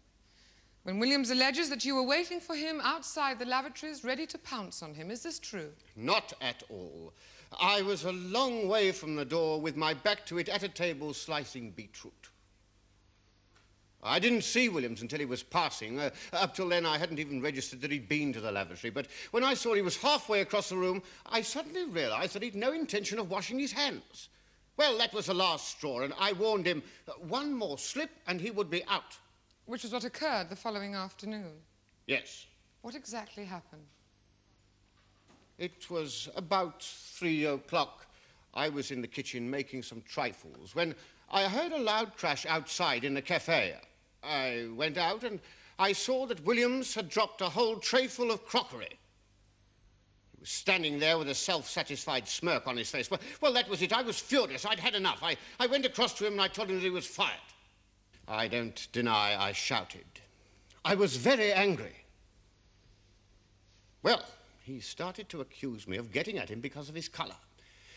when Williams alleges that you were waiting for him outside the lavatories, ready to pounce on him. Is this true? Not at all. I was a long way from the door with my back to it at a table slicing beetroot. I didn't see Williams until he was passing. Up till then, I hadn't even registered that he'd been to the lavatory. But when I saw he was halfway across the room, I suddenly realized that he'd no intention of washing his hands. Well, that was the last straw, and I warned him one more slip and he would be out. Which was what occurred the following afternoon. Yes. What exactly happened? It was about 3:00. I was in the kitchen making some trifles when I heard a loud crash outside in the cafe. I went out and I saw that Williams had dropped a whole trayful of crockery. He was standing there with a self-satisfied smirk on his face. Well, that was it. I was furious. I'd had enough. I went across to him and I told him that he was fired. I don't deny I shouted. I was very angry. Well, he started to accuse me of getting at him because of his colour.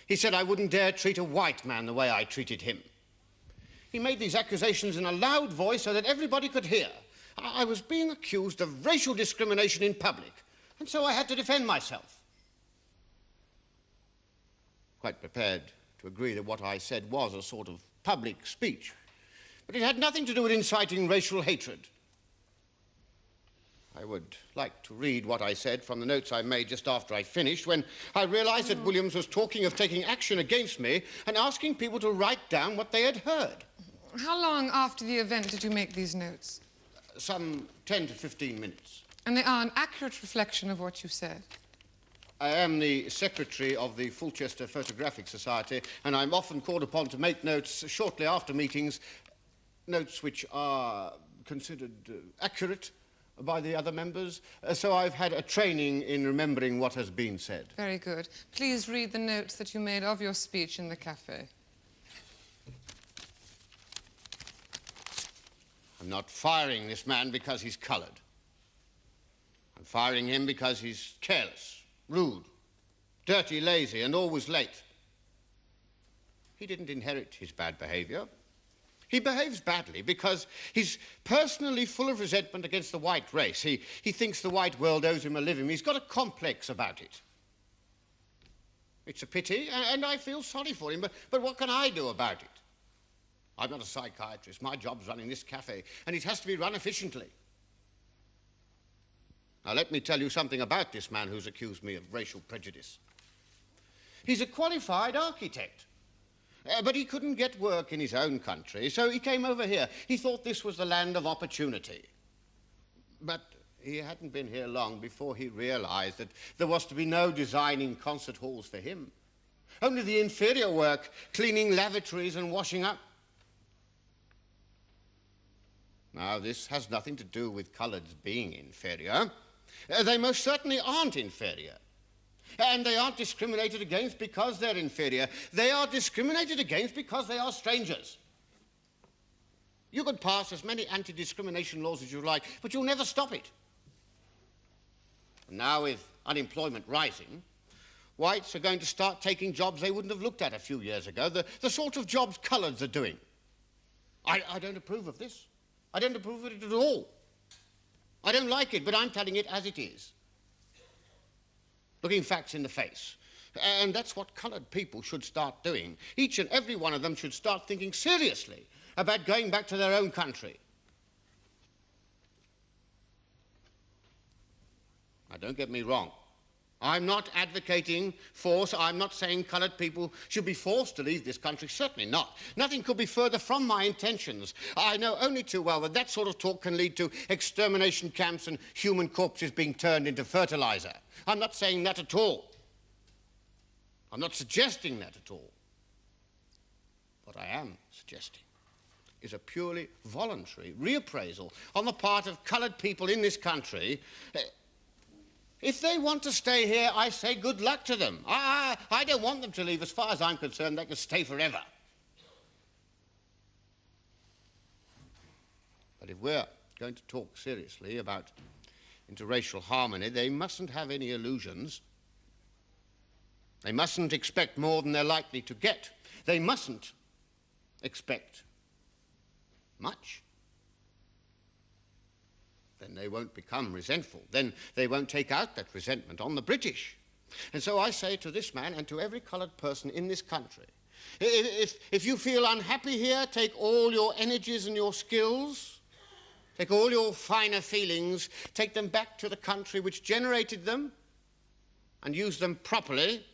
He said I wouldn't dare treat a white man the way I treated him. He made these accusations in a loud voice so that everybody could hear. I was being accused of racial discrimination in public, and so I had to defend myself. Quite prepared to agree that what I said was a sort of public speech, but it had nothing to do with inciting racial hatred. I would like to read what I said from the notes I made just after I finished, when I realized that Williams was talking of taking action against me and asking people to write down what they had heard. How long after the event did you make these notes? Some 10 to 15 minutes. And they are an accurate reflection of what you said? I am the secretary of the Fulchester Photographic Society, and I'm often called upon to make notes shortly after meetings, notes which are considered accurate by the other members, so I've had a training in remembering what has been said. Very good. Please read the notes that you made of your speech in the cafe. I'm not firing this man because he's coloured. I'm firing him because he's careless, rude, dirty, lazy, and always late. He didn't inherit his bad behaviour. He behaves badly because he's personally full of resentment against the white race. He thinks the white world owes him a living. He's got a complex about it. It's a pity, and I feel sorry for him, but what can I do about it? I'm not a psychiatrist. My job's running this cafe, and it has to be run efficiently. Now, let me tell you something about this man who's accused me of racial prejudice. He's a qualified architect. But he couldn't get work in his own country, so he came over here. He thought this was the land of opportunity. But he hadn't been here long before he realized that there was to be no designing concert halls for him. Only the inferior work, cleaning lavatories and washing up. Now, this has nothing to do with coloureds being inferior. They most certainly aren't inferior. And they aren't discriminated against because they're inferior. They are discriminated against because they are strangers. You could pass as many anti-discrimination laws as you like, but you'll never stop it. And now, with unemployment rising, whites are going to start taking jobs they wouldn't have looked at a few years ago, the sort of jobs coloureds are doing. I don't approve of this. I don't approve of it at all. I don't like it, but I'm telling it as it is. Looking facts in the face. And that's what coloured people should start doing. Each and every one of them should start thinking seriously about going back to their own country. Now, don't get me wrong. I'm not advocating force. I'm not saying coloured people should be forced to leave this country. Certainly not. Nothing could be further from my intentions. I know only too well that that sort of talk can lead to extermination camps and human corpses being turned into fertiliser. I'm not saying that at all. I'm not suggesting that at all. What I am suggesting is a purely voluntary reappraisal on the part of coloured people in this country. If they want to stay here, I say good luck to them. I don't want them to leave. As far as I'm concerned, they can stay forever. But if we're going to talk seriously about interracial harmony, they mustn't have any illusions. They mustn't expect more than they're likely to get. They mustn't expect much. Then they won't become resentful. Then they won't take out that resentment on the British. And so I say to this man and to every coloured person in this country, if you feel unhappy here, take all your energies and your skills, take all your finer feelings, take them back to the country which generated them and use them properly.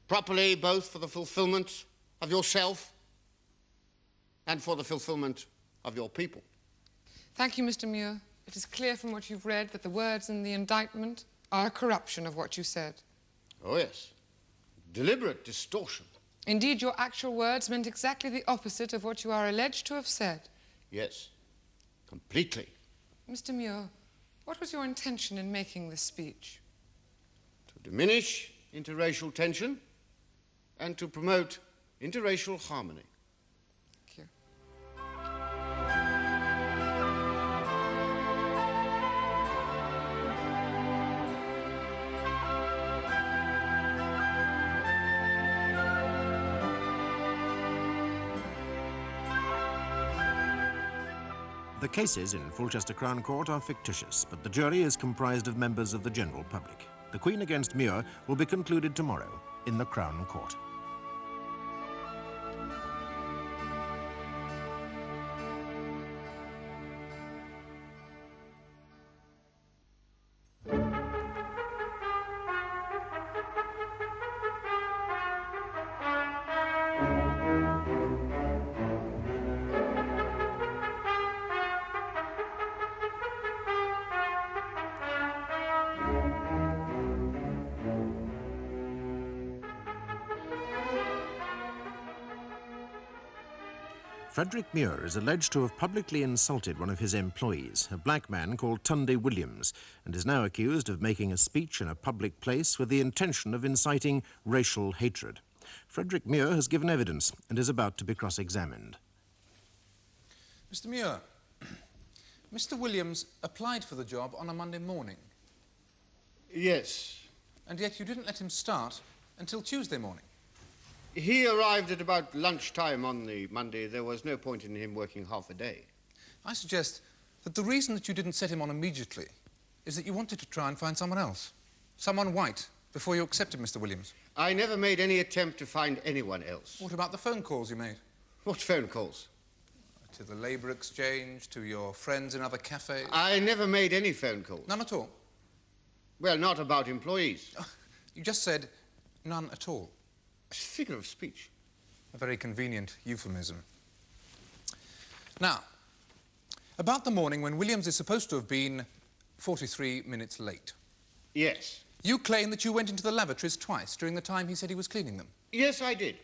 Properly both for the fulfilment of yourself and for the fulfilment of your people. Thank you, Mr. Mure. It is clear from what you've read that the words in the indictment are a corruption of what you said. Oh, yes. Deliberate distortion. Indeed, your actual words meant exactly the opposite of what you are alleged to have said. Yes, completely. Mr. Mure, what was your intention in making this speech? To diminish interracial tension and to promote interracial harmony. Thank you. The cases in Fulchester Crown Court are fictitious, but the jury is comprised of members of the general public. The Queen against Mure will be concluded tomorrow in the Crown Court. Frederick Mure is alleged to have publicly insulted one of his employees, a black man called Tundi Williams, and is now accused of making a speech in a public place with the intention of inciting racial hatred. Frederick Mure has given evidence and is about to be cross-examined. Mr. Mure, Mr. Williams applied for the job on a Monday morning. Yes. And yet you didn't let him start until Tuesday morning. He arrived at about lunchtime on the Monday. There was no point in him working half a day. I suggest that the reason that you didn't set him on immediately is that you wanted to try and find someone else, someone white, before you accepted Mr. Williams. I never made any attempt to find anyone else. What about the phone calls you made? What phone calls? To the Labour Exchange, to your friends in other cafes? I never made any phone calls. None at all? Well, not about employees. You just said none at all. A figure of speech. A very convenient euphemism. Now, about the morning when Williams is supposed to have been 43 minutes late. Yes. You claim that you went into the lavatories twice during the time he said he was cleaning them. Yes, I did.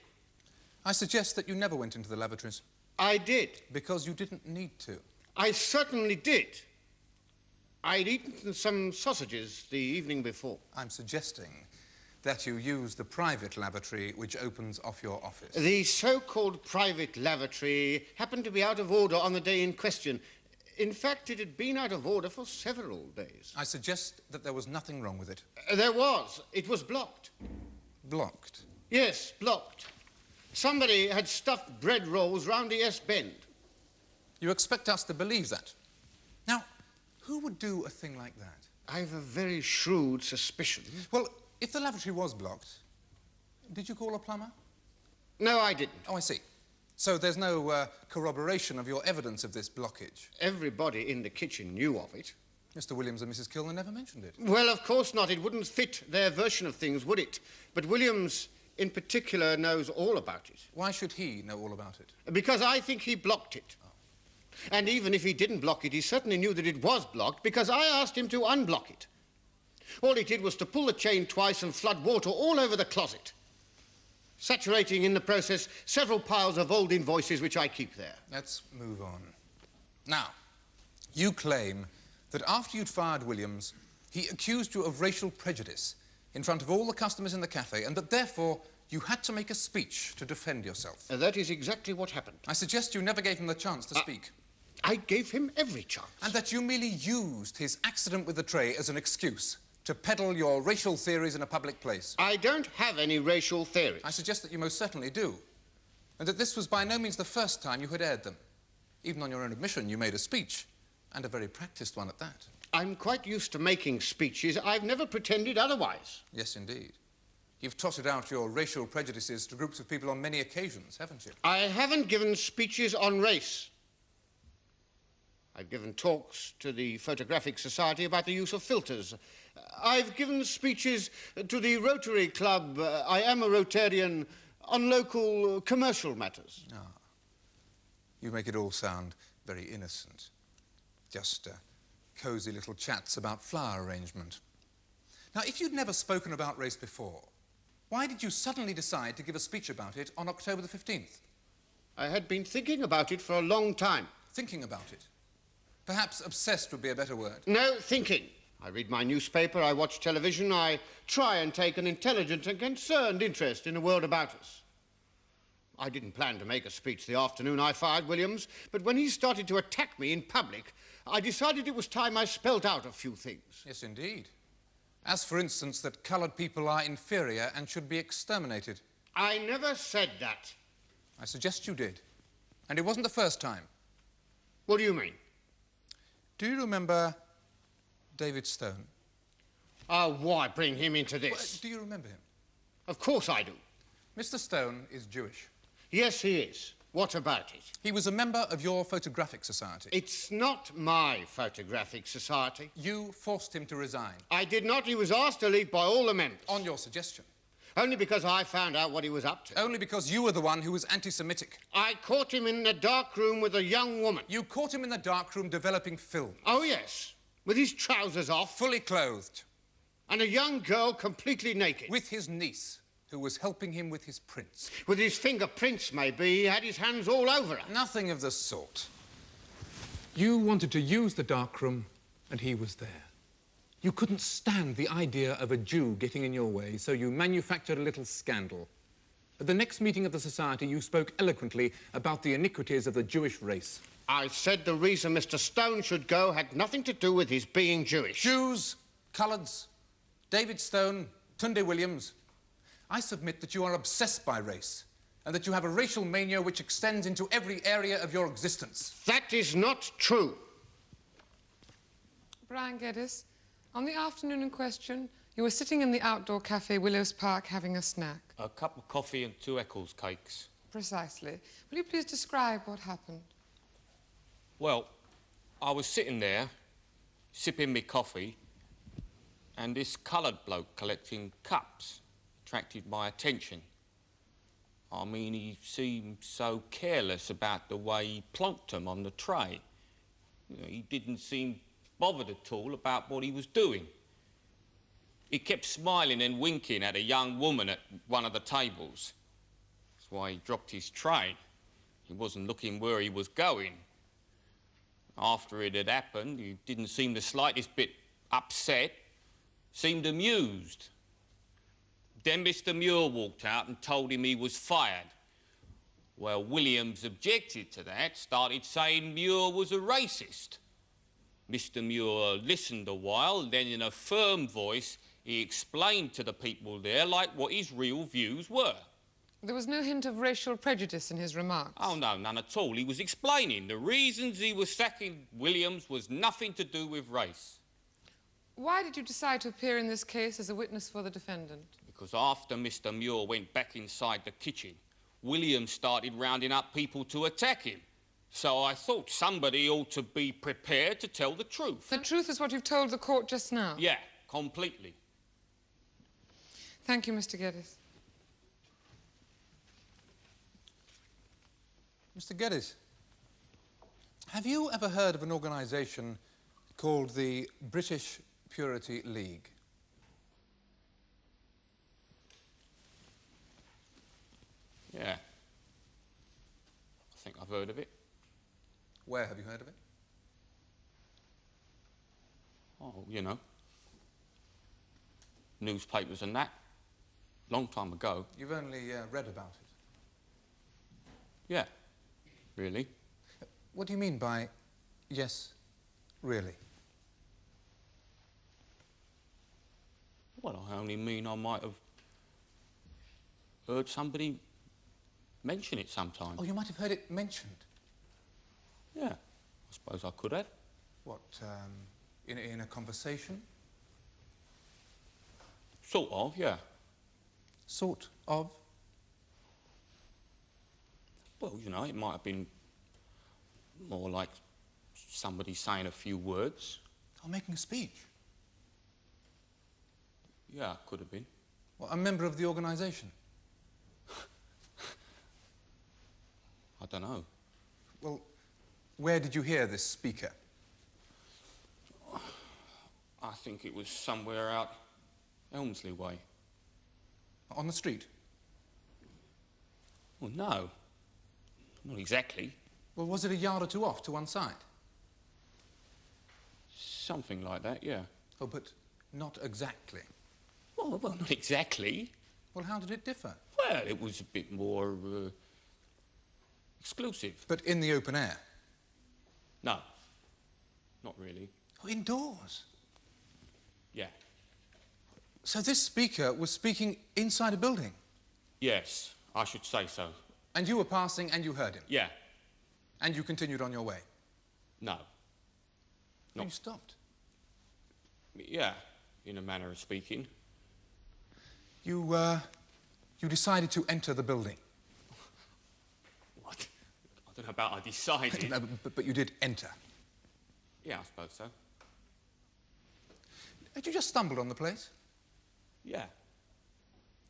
I suggest that you never went into the lavatories. I did. Because you didn't need to. I certainly did. I'd eaten some sausages the evening before. I'm suggesting that you use the private lavatory which opens off your office. The so-called private lavatory happened to be out of order on the day in question. In fact, it had been out of order for several days. I suggest that there was nothing wrong with it. There was. It was blocked. Blocked? Yes, blocked. Somebody had stuffed bread rolls round the S-bend. You expect us to believe that? Now, who would do a thing like that? I've a very shrewd suspicion. Well, if the lavatory was blocked, did you call a plumber? No, I didn't. Oh, I see. So there's no corroboration of your evidence of this blockage? Everybody in the kitchen knew of it. Mr. Williams and Mrs. Kilner never mentioned it. Well, of course not. It wouldn't fit their version of things, would it? But Williams, in particular, knows all about it. Why should he know all about it? Because I think he blocked it. Oh. And even if he didn't block it, he certainly knew that it was blocked because I asked him to unblock it. All he did was to pull the chain twice and flood water all over the closet, saturating in the process several piles of old invoices which I keep there. Let's move on. Now, you claim that after you'd fired Williams, he accused you of racial prejudice in front of all the customers in the cafe, and that therefore you had to make a speech to defend yourself. That is exactly what happened. I suggest you never gave him the chance to speak. I gave him every chance. And that you merely used his accident with the tray as an excuse to peddle your racial theories in a public place. I don't have any racial theories. I suggest that you most certainly do, and that this was by no means the first time you had aired them. Even on your own admission, you made a speech, and a very practiced one at that. I'm quite used to making speeches. I've never pretended otherwise. Yes, indeed. You've trotted out your racial prejudices to groups of people on many occasions, haven't you? I haven't given speeches on race. I've given talks to the Photographic Society about the use of filters. I've given speeches to the Rotary Club, I am a Rotarian, on local commercial matters. Ah. You make it all sound very innocent. Just cosy little chats about flower arrangement. Now, if you'd never spoken about race before, why did you suddenly decide to give a speech about it on October the 15th? I had been thinking about it for a long time. Thinking about it? Perhaps obsessed would be a better word. No, thinking. I read my newspaper, I watch television, I try and take an intelligent and concerned interest in the world about us. I didn't plan to make a speech the afternoon I fired Williams, but when he started to attack me in public, I decided it was time I spelt out a few things. Yes, indeed. As, for instance, that coloured people are inferior and should be exterminated. I never said that. I suggest you did. And it wasn't the first time. What do you mean? Do you remember David Stone? Why bring him into this? Well, do you remember him? Of course I do. Mr. Stone is Jewish. Yes, he is. What about it? He was a member of your photographic society. It's not my photographic society. You forced him to resign. I did not. He was asked to leave by all the members. On your suggestion. Only because I found out what he was up to. Only because you were the one who was anti-Semitic. I caught him in the dark room with a young woman. You caught him in the dark room developing film. Oh, yes. With his trousers off. Fully clothed. And a young girl completely naked. With his niece, who was helping him with his prints. With his fingerprints, maybe. He had his hands all over her. Nothing of the sort. You wanted to use the darkroom, and he was there. You couldn't stand the idea of a Jew getting in your way, so you manufactured a little scandal. At the next meeting of the society, you spoke eloquently about the iniquities of the Jewish race. I said the reason Mr. Stone should go had nothing to do with his being Jewish. Jews, coloureds, David Stone, Tundi Williams. I submit that you are obsessed by race, and that you have a racial mania which extends into every area of your existence. That is not true. Brian Gettis, on the afternoon in question, you were sitting in the outdoor cafe Willows Park having a snack. A cup of coffee and 2 Eccles cakes. Precisely. Will you please describe what happened? Well, I was sitting there, sipping me coffee, and this coloured bloke collecting cups attracted my attention. I mean, he seemed so careless about the way he plonked them on the tray. You know, he didn't seem bothered at all about what he was doing. He kept smiling and winking at a young woman at one of the tables. That's why he dropped his tray. He wasn't looking where he was going. After it had happened, he didn't seem the slightest bit upset, seemed amused. Then Mr. Mure walked out and told him he was fired. Well, Williams objected to that, started saying Mure was a racist. Mr. Mure listened a while, then in a firm voice, he explained to the people there like what his real views were. There was no hint of racial prejudice in his remarks? Oh, no, none at all. He was explaining the reasons he was sacking Williams was nothing to do with race. Why did you decide to appear in this case as a witness for the defendant? Because after Mr. Mure went back inside the kitchen, Williams started rounding up people to attack him. So I thought somebody ought to be prepared to tell the truth. The truth is what you've told the court just now. Yeah, completely. Thank you, Mr. Gettis. Mr. Gettis, have you ever heard of an organisation called the British Purity League? Yeah. I think I've heard of it. Where have you heard of it? Oh, you know. Newspapers and that. Long time ago. You've only read about it. Yeah. Really? What do you mean by, yes, really? Well, I only mean I might have heard somebody mention it sometime. Oh, you might have heard it mentioned. Yeah, I suppose I could have. What, in a conversation? Sort of, yeah. Sort of? Well, you know, it might have been more like somebody saying a few words. Oh, making a speech? Yeah, could have been. What, a member of the organisation? I don't know. Well, where did you hear this speaker? I think it was somewhere out Elmsley way. On the street? Well, no. Not exactly. Well, was it a yard or two off to one side? Something like that, yeah. Oh, but not exactly. Well, not exactly. Well, how did it differ? Well, it was a bit more exclusive. But in the open air? No, not really. Oh, indoors? Yeah. So this speaker was speaking inside a building? Yes, I should say so. And you were passing and you heard him? Yeah. And you continued on your way? No. You stopped? Yeah, in a manner of speaking. You decided to enter the building? What? I don't know about I decided. No, but you did enter? Yeah, I suppose so. Had you just stumbled on the place? Yeah.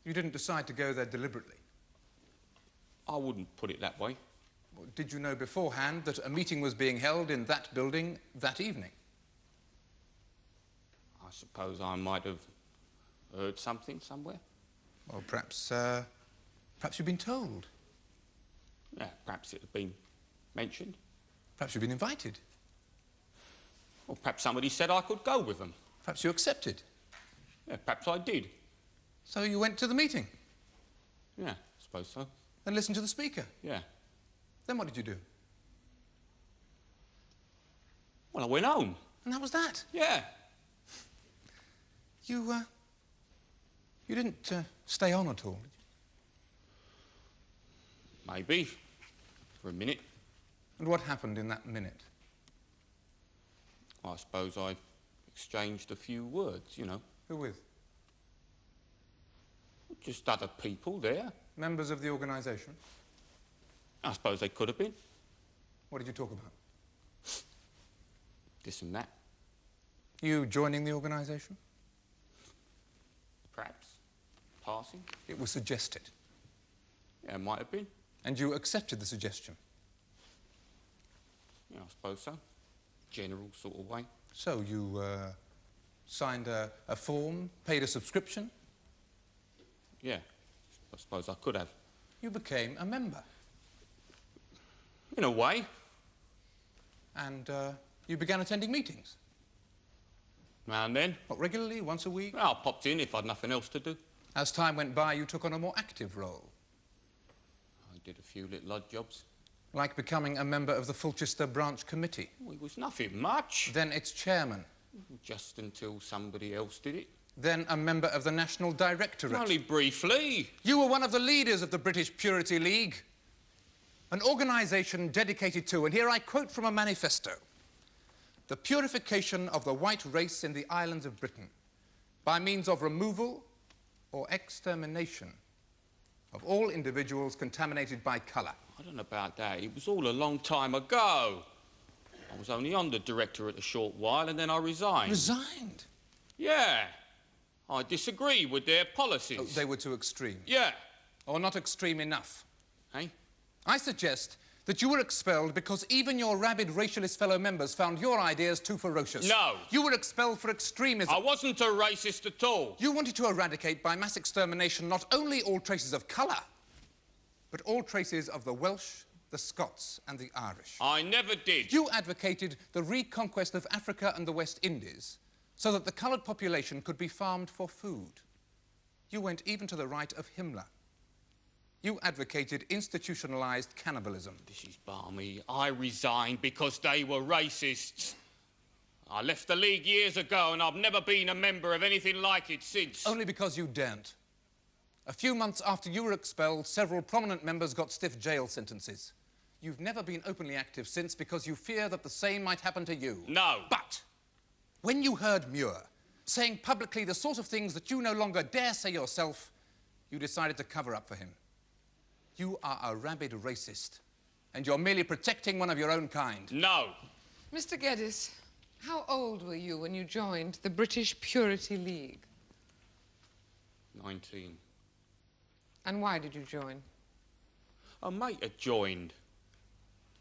You didn't decide to go there deliberately? I wouldn't put it that way. Well, did you know beforehand that a meeting was being held in that building that evening? I suppose I might have heard something somewhere. Well, perhaps you've been told. Yeah, perhaps it had been mentioned. Perhaps you've been invited. Or perhaps somebody said I could go with them. Perhaps you accepted. Yeah, perhaps I did. So you went to the meeting? Yeah, I suppose so. And listened to the speaker? Yeah. Then what did you do? Well, I went home. And that was that? Yeah. You didn't stay on at all, did you? Maybe. For a minute. And what happened in that minute? I suppose I exchanged a few words, you know. Who with? Just other people there. Members of the organisation? I suppose they could have been. What did you talk about? This and that. You joining the organisation? Perhaps. Passing. It was suggested. Yeah, it might have been. And you accepted the suggestion? Yeah, I suppose so. General sort of way. So you signed a form, paid a subscription? Yeah, I suppose I could have. You became a member? In a way. And you began attending meetings? Now and then. What, regularly, once a week? Well, I popped in if I'd nothing else to do. As time went by, you took on a more active role? I did a few little odd jobs. Like becoming a member of the Fulchester Branch Committee? Well, it was nothing much. Then its chairman? Just until somebody else did it. Then a member of the National Directorate? Only briefly. You were one of the leaders of the British Purity League. An organisation dedicated to, and here I quote from a manifesto, the purification of the white race in the islands of Britain by means of removal or extermination of all individuals contaminated by colour. I don't know about that. It was all a long time ago. I was only on the directorate a short while and then I resigned. Resigned? Yeah. I disagree with their policies. Oh, they were too extreme? Yeah. Or not extreme enough? Hey? I suggest that you were expelled because even your rabid racialist fellow members found your ideas too ferocious. No. You were expelled for extremism. I wasn't a racist at all. You wanted to eradicate by mass extermination not only all traces of colour, but all traces of the Welsh, the Scots and the Irish. I never did. You advocated the reconquest of Africa and the West Indies so that the coloured population could be farmed for food. You went even to the right of Himmler. You advocated institutionalised cannibalism. This is balmy. I resigned because they were racists. I left the League years ago and I've never been a member of anything like it since. Only because you daren't. A few months after you were expelled, several prominent members got stiff jail sentences. You've never been openly active since because you fear that the same might happen to you. No. But when you heard Mure saying publicly the sort of things that you no longer dare say yourself, you decided to cover up for him. You are a rabid racist, and you're merely protecting one of your own kind. No. Mr. Gettis, how old were you when you joined the British Purity League? 19. And why did you join? A mate had joined.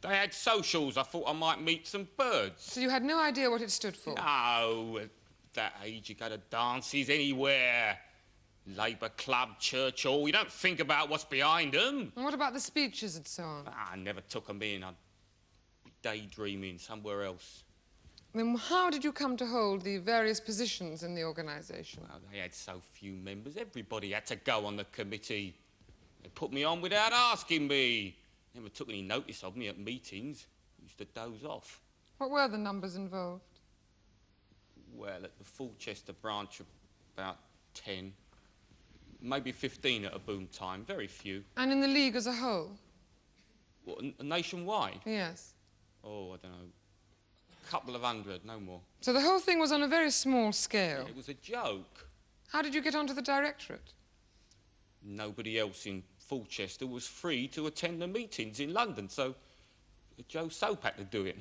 They had socials. I thought I might meet some birds. So you had no idea what it stood for? No, at that age you go to dances anywhere. Labour Club, Church Hall. You don't think about what's behind them. And what about the speeches and so on? I never took them in. I'd be daydreaming somewhere else. Then how did you come to hold the various positions in the organisation? Well, they had so few members. Everybody had to go on the committee. They put me on without asking me. Never took any notice of me at meetings. Used to doze off. What were the numbers involved? Well, at the Fulchester branch, about 10. Maybe 15 at a boom time. Very few. And in the League as a whole? What, nationwide? Yes. Oh, I don't know. A couple of hundred, no more. So the whole thing was on a very small scale? Yeah, it was a joke. How did you get onto the directorate? Nobody else in Fulchester was free to attend the meetings in London, so Joe Soap had to do it.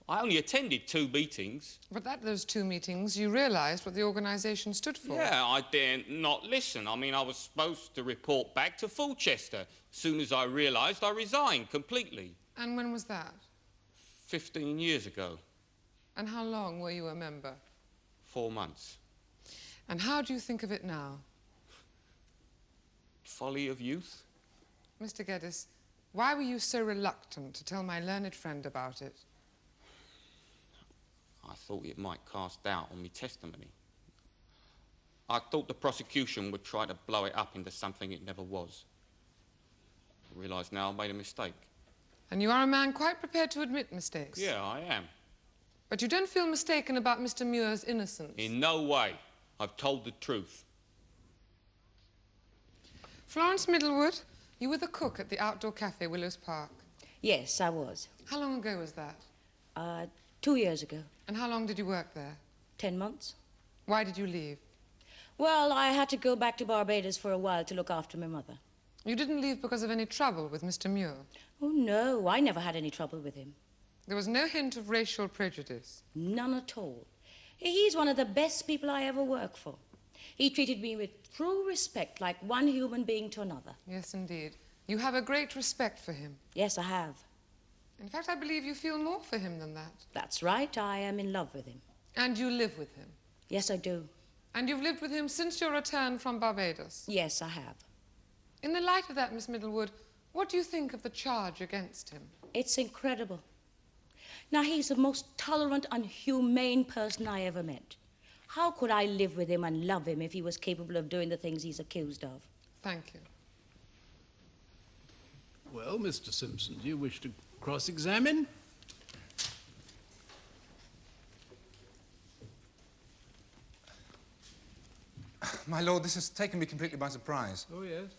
I only attended 2 meetings. But at those 2 meetings, you realised what the organisation stood for. Yeah, I daren't not listen. I mean, I was supposed to report back to Fulchester. As soon as I realised, I resigned completely. And when was that? 15 years ago. And how long were you a member? 4 months. And how do you think of it now? Folly of youth. Mr. Gettis, why were you so reluctant to tell my learned friend about it? I thought it might cast doubt on my testimony. I thought the prosecution would try to blow it up into something it never was. I realise now I made a mistake. And you are a man quite prepared to admit mistakes? Yeah, I am. But you don't feel mistaken about Mr. Mure's innocence? In no way. I've told the truth. Florence Middlewood, you were the cook at the outdoor cafe, Willows Park. Yes, I was. How long ago was that? 2 years ago. And how long did you work there? 10 months. Why did you leave? Well, I had to go back to Barbados for a while to look after my mother. You didn't leave because of any trouble with Mr. Mure? Oh, no, I never had any trouble with him. There was no hint of racial prejudice? None at all. He's one of the best people I ever worked for. He treated me with true respect, like one human being to another. Yes, indeed. You have a great respect for him. Yes, I have. In fact, I believe you feel more for him than that. That's right, I am in love with him. And you live with him? Yes, I do. And you've lived with him since your return from Barbados? Yes, I have. In the light of that, Miss Middlewood, what do you think of the charge against him? It's incredible. Now, he's the most tolerant and humane person I ever met. How could I live with him and love him if he was capable of doing the things he's accused of? Thank you. Well, Mr. Simpson, do you wish to cross-examine? My lord, this has taken me completely by surprise. Oh, yes?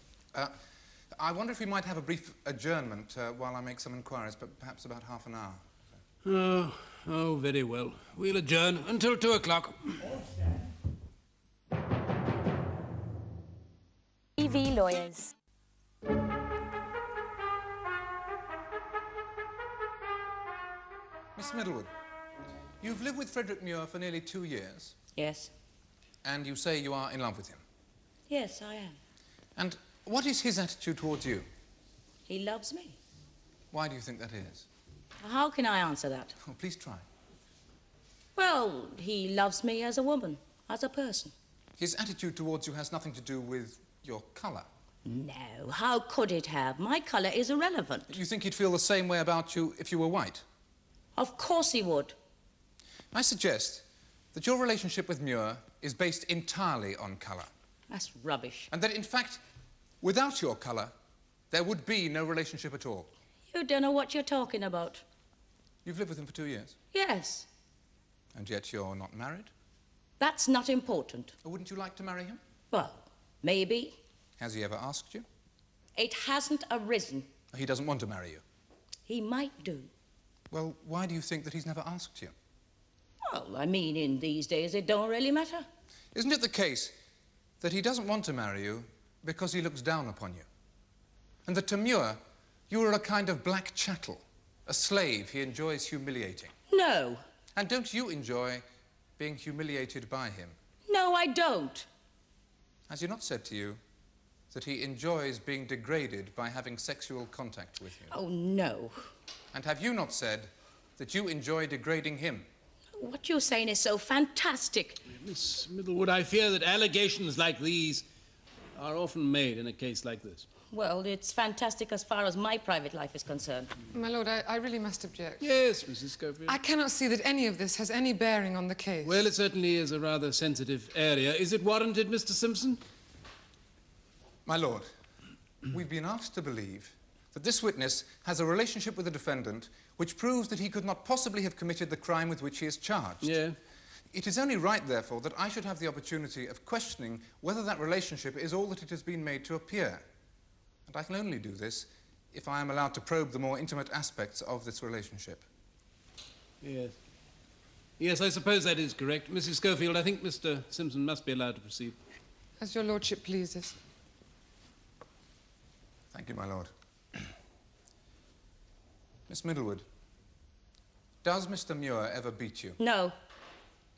I wonder if we might have a brief adjournment while I make some inquiries, but perhaps about half an hour. Oh, very well. We'll adjourn until 2 o'clock. TV Lawyers. Miss Middlewood, you've lived with Frederick Mure for nearly 2 years. Yes. And you say you are in love with him. Yes, I am. And what is his attitude towards you? He loves me. Why do you think that is? How can I answer that? Oh, please try. Well, he loves me as a woman, as a person. His attitude towards you has nothing to do with your colour. No, how could it have? My colour is irrelevant. You think he'd feel the same way about you if you were white? Of course he would. I suggest that your relationship with Mure is based entirely on colour. That's rubbish. And that, in fact, without your colour, there would be no relationship at all. You don't know what you're talking about. You've lived with him for 2 years? Yes. And yet you're not married? That's not important. Or wouldn't you like to marry him? Well, maybe. Has he ever asked you? It hasn't arisen. He doesn't want to marry you? He might do. Well, why do you think that he's never asked you? Well, I mean, in these days, it don't really matter. Isn't it the case that he doesn't want to marry you because he looks down upon you? And that to Mure, you are a kind of black chattel, a slave he enjoys humiliating? No. And don't you enjoy being humiliated by him? No, I don't. Has he not said to you that he enjoys being degraded by having sexual contact with you? Oh, no. And have you not said that you enjoy degrading him? What you're saying is so fantastic. Miss Middlewood, I fear that allegations like these are often made in a case like this. Well, it's fantastic as far as my private life is concerned. My lord, I really must object. Yes, Mrs. Schofield. I cannot see that any of this has any bearing on the case. Well, it certainly is a rather sensitive area. Is it warranted, Mr. Simpson? My lord, we've been asked to believe that this witness has a relationship with the defendant which proves that he could not possibly have committed the crime with which he is charged. Yeah. It is only right, therefore, that I should have the opportunity of questioning whether that relationship is all that it has been made to appear. And I can only do this if I am allowed to probe the more intimate aspects of this relationship. Yes. Yes, I suppose that is correct. Mrs. Schofield, I think Mr. Simpson must be allowed to proceed. As your lordship pleases. Thank you, my lord. Miss Middlewood, does Mr. Mure ever beat you? No.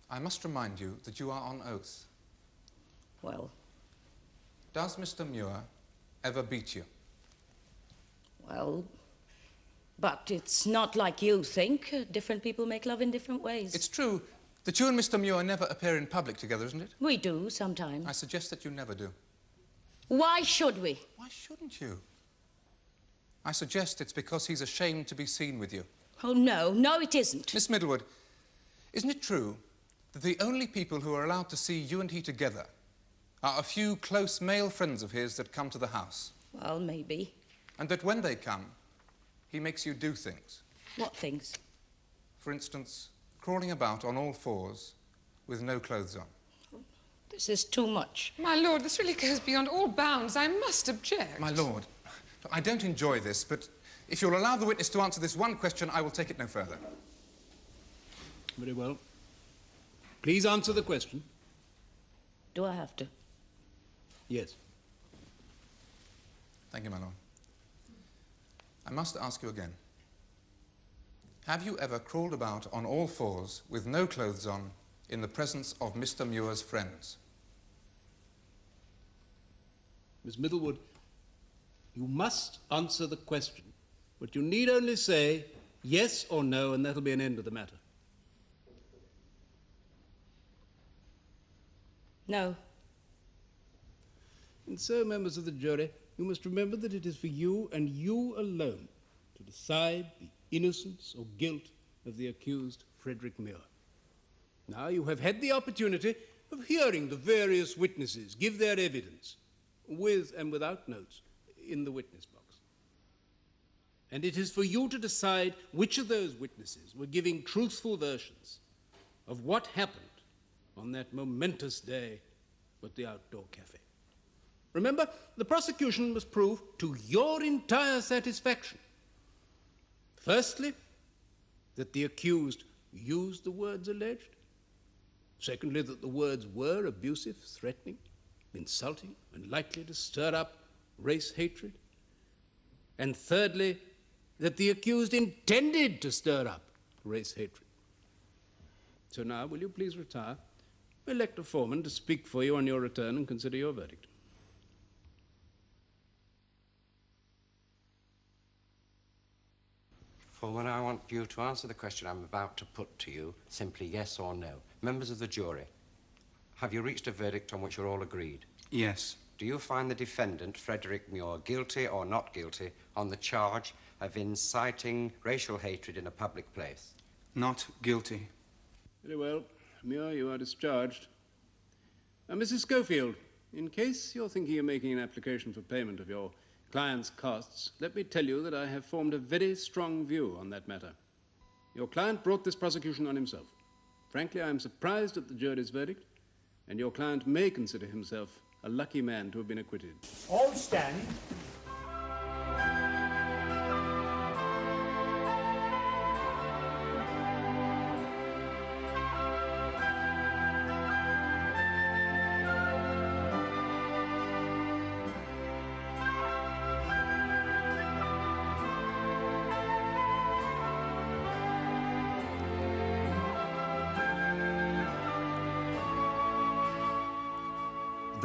I must remind you that you are on oath. Well. Does Mr. Mure ever beat you? Well, but it's not like you think. Different people make love in different ways. It's true that you and Mr. Mure never appear in public together, isn't it? We do, sometimes. I suggest that you never do. Why should we? Why shouldn't you? I suggest it's because he's ashamed to be seen with you. Oh, no. No, it isn't. Miss Middlewood, isn't it true that the only people who are allowed to see you and he together are a few close male friends of his that come to the house? Well, maybe. And that when they come, he makes you do things? What things? For instance, crawling about on all fours with no clothes on. This is too much. My lord, this really goes beyond all bounds. I must object. My lord, I don't enjoy this, but if you'll allow the witness to answer this one question, I will take it no further. Very well. Please answer the question. Do I have to? Yes. Thank you, my lord. I must ask you again. Have you ever crawled about on all fours with no clothes on in the presence of Mr. Mure's friends? Miss Middlewood, you must answer the question, but you need only say yes or no, and that'll be an end of the matter. No. And so, members of the jury, you must remember that it is for you and you alone to decide the innocence or guilt of the accused Frederick Mure. Now, you have had the opportunity of hearing the various witnesses give their evidence, with and without notes, in the witness box. And it is for you to decide which of those witnesses were giving truthful versions of what happened on that momentous day at the outdoor cafe. Remember, the prosecution must prove to your entire satisfaction, firstly, that the accused used the words alleged. Secondly, that the words were abusive, threatening, insulting, and likely to stir up race hatred. And thirdly, that the accused intended to stir up race hatred. So now, will you please retire? Elect a foreman to speak for you on your return and consider your verdict. Foreman, I want you to answer the question I'm about to put to you, simply yes or no. Members of the jury, have you reached a verdict on which you're all agreed? Yes. Do you find the defendant, Frederick Mure, guilty or not guilty on the charge of inciting racial hatred in a public place? Not guilty. Very well. Mure, you are discharged. Now, Mrs. Schofield, in case you're thinking of making an application for payment of your client's costs, let me tell you that I have formed a very strong view on that matter. Your client brought this prosecution on himself. Frankly, I am surprised at the jury's verdict, and your client may consider himself a lucky man to have been acquitted. All stand.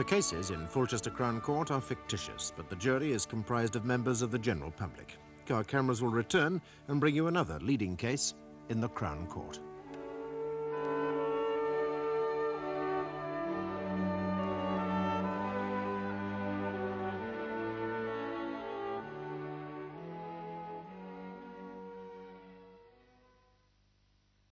The cases in Fulchester Crown Court are fictitious, but the jury is comprised of members of the general public. Our cameras will return and bring you another leading case in the Crown Court.